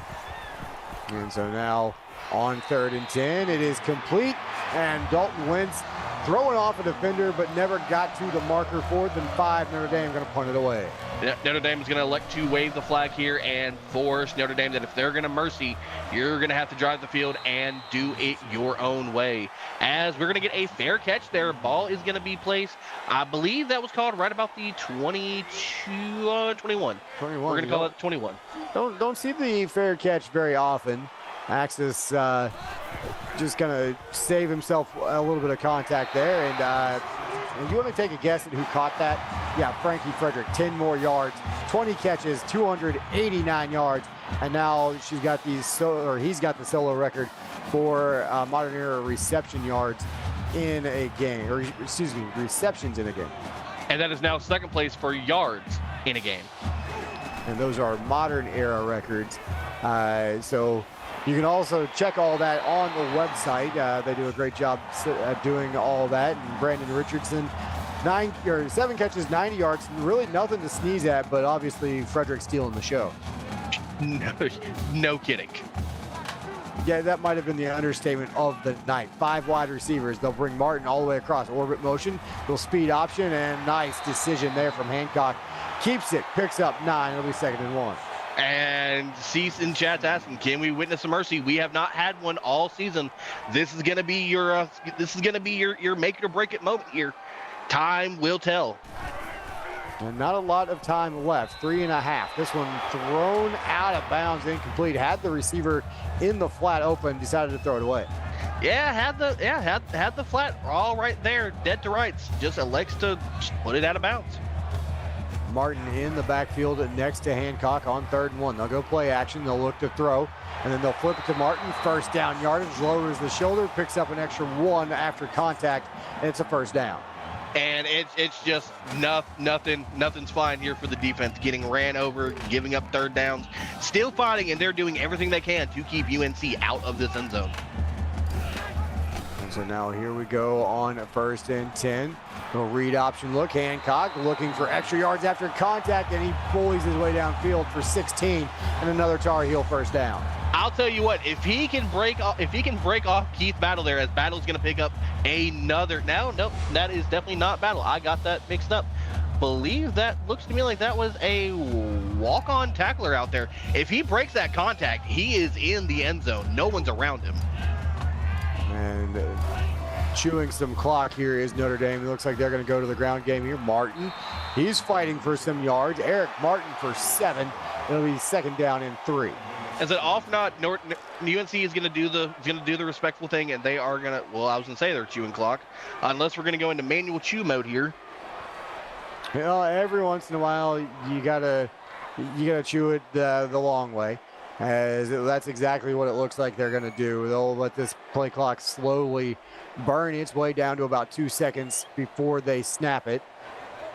And so now on 3rd and 10, it is complete, and Dalton Wentz throwing off a defender but never got to the marker. 4th and 5, Notre Dame going to punt it away. Notre Dame is going to elect to wave the flag here and force Notre Dame that if they're going to mercy, you're going to have to drive the field and do it your own way. As we're going to get a fair catch there. Ball is going to be placed. I believe that was called right about the 21. 21. We're going to call it 21. Don't see the fair catch very often. Axis just going to save himself a little bit of contact there. And you want to take a guess at who caught that? Yeah, Frankie Frederick, 10 more yards, 20 catches, 289 yards. And now he's got the solo record for modern era reception yards in a game, or excuse me, receptions in a game. And that is now 2nd place for yards in a game. And those are modern era records. So you can also check all that on the website. They do a great job doing all that. And Brandon Richardson, 7 catches, 90 yards. Really nothing to sneeze at, but obviously Frederick stealing the show. No kidding. Yeah, that might have been the understatement of the night. 5 wide receivers. They'll bring Martin all the way across orbit motion. They'll speed option, and nice decision there from Hancock. Keeps it, picks up 9. It'll be 2nd and 1. And Cease in chat's asking, can we witness a mercy? We have not had one all season. This is gonna be your make it or break it moment here. Time will tell. And not a lot of time left. 3.5. This one thrown out of bounds, incomplete. Had the receiver in the flat open, decided to throw it away. Yeah, had the flat all right there, dead to rights. Just elects to put it out of bounds. Martin in the backfield next to Hancock on 3rd and 1. They'll go play action. They'll look to throw, and then they'll flip it to Martin. 1st down yardage, lowers the shoulder, picks up an extra 1 after contact, and it's a 1st down. And it's just nothing's fine here for the defense. Getting ran over, giving up 3rd downs, still fighting, and they're doing everything they can to keep UNC out of this end zone. So now here we go on 1st and 10. A read option look. Hancock looking for extra yards after contact, and he bullies his way downfield for 16 and another Tar Heel first down. I'll tell you what, if he can break off Keith Battle there, as Battle's going to pick up another. Now, nope, that is definitely not Battle. I got that mixed up. Believe that looks to me like that was a walk-on tackler out there. If he breaks that contact, he is in the end zone. No one's around him. And chewing some clock here is Notre Dame. It looks like they're going to go to the ground game here. Martin, he's fighting for some yards. Eric Martin for 7. It'll be 2nd down and 3. As an off not, UNC is going to do the respectful thing, and they are going to. Well, I was going to say they're chewing clock, unless we're going to go into manual chew mode here. You know, every once in a while you gotta chew it the long way. As that's exactly what it looks like they're going to do. They'll let this play clock slowly burn its way down to about 2 seconds before they snap it.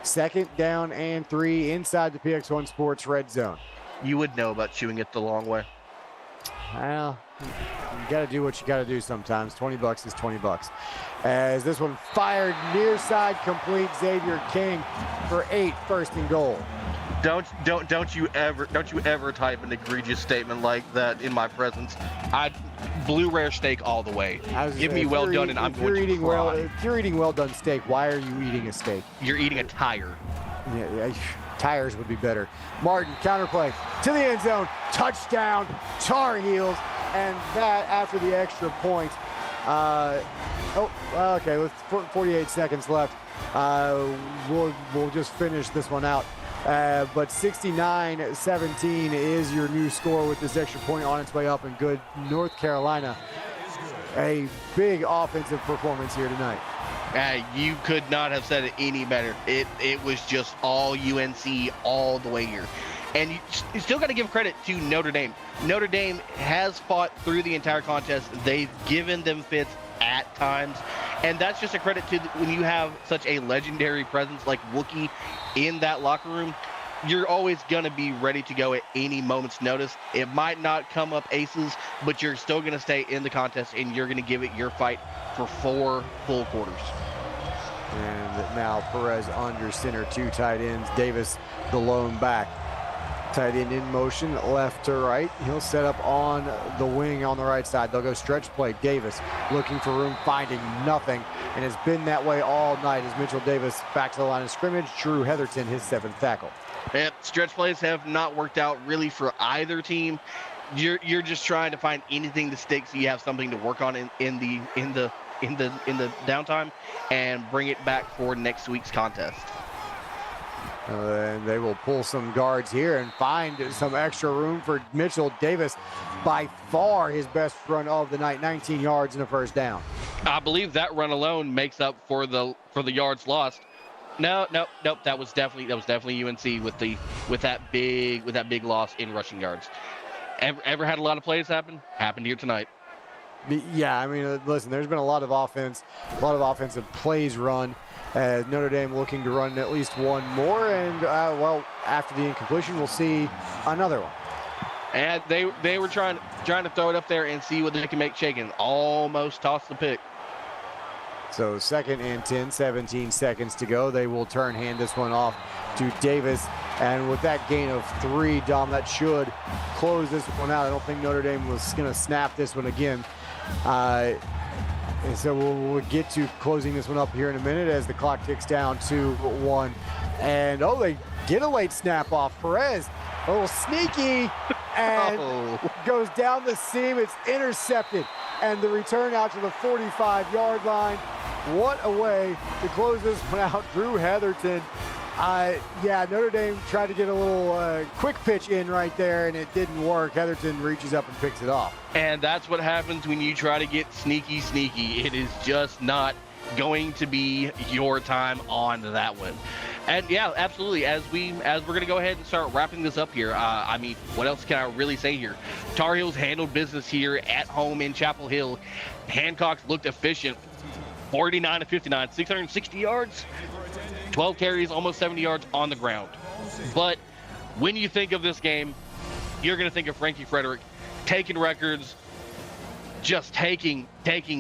2nd down and 3 inside the PX1 Sports red zone. You would know about chewing it the long way. Well, you got to do what you got to do sometimes. $20 is $20. As this one fired near side complete, Xavier King for 8, 1st and goal. Don't you ever type an egregious statement like that in my presence. Blue rare steak all the way. Give me well done, and I'm going to cry. If you're eating well done steak, why are you eating a steak? You're eating a tire. Yeah, tires would be better. Martin, counterplay to the end zone, touchdown, Tar Heels, and that after the extra point. Okay, with 48 seconds left, we'll just finish this one out. But 69-17 is your new score with this extra point on its way up, and good North Carolina. A big offensive performance here tonight. You could not have said it any better. It was just all UNC all the way here. And you still got to give credit to Notre Dame. Notre Dame has fought through the entire contest. They've given them fits at times. And that's just a credit to when you have such a legendary presence like Wookie in that locker room. You're always going to be ready to go at any moment's notice. It might not come up aces, but you're still going to stay in the contest, and you're going to give it your fight for 4 full quarters. And now Perez under center, 2 tight ends. Davis, the lone back. Tight end in motion, left to right. He'll set up on the wing on the right side. They'll go stretch play. Davis looking for room, finding nothing. And it's been that way all night as Mitchell Davis back to the line of scrimmage. Drew Heatherton, his 7th tackle. Yep, stretch plays have not worked out really for either team. You're just trying to find anything to stick so you have something to work on in the downtime and bring it back for next week's contest. And they will pull some guards here and find some extra room for Mitchell Davis. By far his best run of the night, 19 yards and a first down. I believe that run alone makes up for the yards lost. No, that was definitely UNC with that big loss in rushing yards. Ever had a lot of plays happen? Happened here tonight. Yeah, I mean, listen, there's been a lot of offensive plays run. Notre Dame looking to run at least one more, and well, after the incompletion, we'll see another one. And they were trying to throw it up there and see what they can make shaking. Almost tossed the pick. So 2nd and 10, 17 seconds to go. They will hand this one off to Davis. And with that gain of 3, Dom, that should close this one out. I don't think Notre Dame was going to snap this one again. And so we'll get to closing this one up here in a minute as the clock ticks down to 1. And, they get a late snap off. Perez, a little sneaky, and goes down the seam. It's intercepted. And the return out to the 45-yard line. What a way to close this one out. Drew Heatherton. Notre Dame tried to get a little quick pitch in right there, and it didn't work. Heatherton reaches up and picks it off. And that's what happens when you try to get sneaky. It is just not going to be your time on that one. And yeah, absolutely. As we're going to go ahead and start wrapping this up here, I mean, what else can I really say here? Tar Heels handled business here at home in Chapel Hill. Hancock looked efficient. 49-59, 660 yards, 12 carries, almost 70 yards on the ground. But when you think of this game, you're going to think of Frankie Frederick taking records, just taking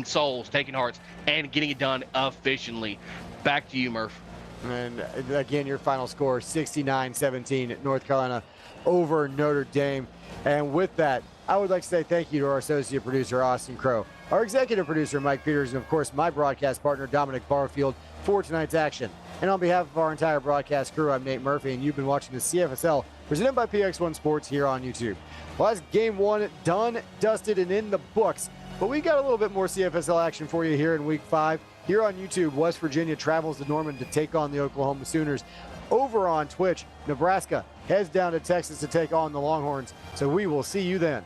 souls, taking hearts, and getting it done efficiently. Back to you, Murph. And again, your final score, 69-17, North Carolina over Notre Dame. And with that, I would like to say thank you to our associate producer, Austin Crow, our executive producer, Mike Peters, and of course, my broadcast partner, Dominic Barfield, for tonight's action. And on behalf of our entire broadcast crew, I'm Nate Murphy, and you've been watching the CFSL presented by PX1 Sports here on YouTube. Well, that's game one done, dusted, and in the books. But we got a little bit more CFSL action for you here in week 5. Here on YouTube, West Virginia travels to Norman to take on the Oklahoma Sooners. Over on Twitch, Nebraska heads down to Texas to take on the Longhorns. So we will see you then.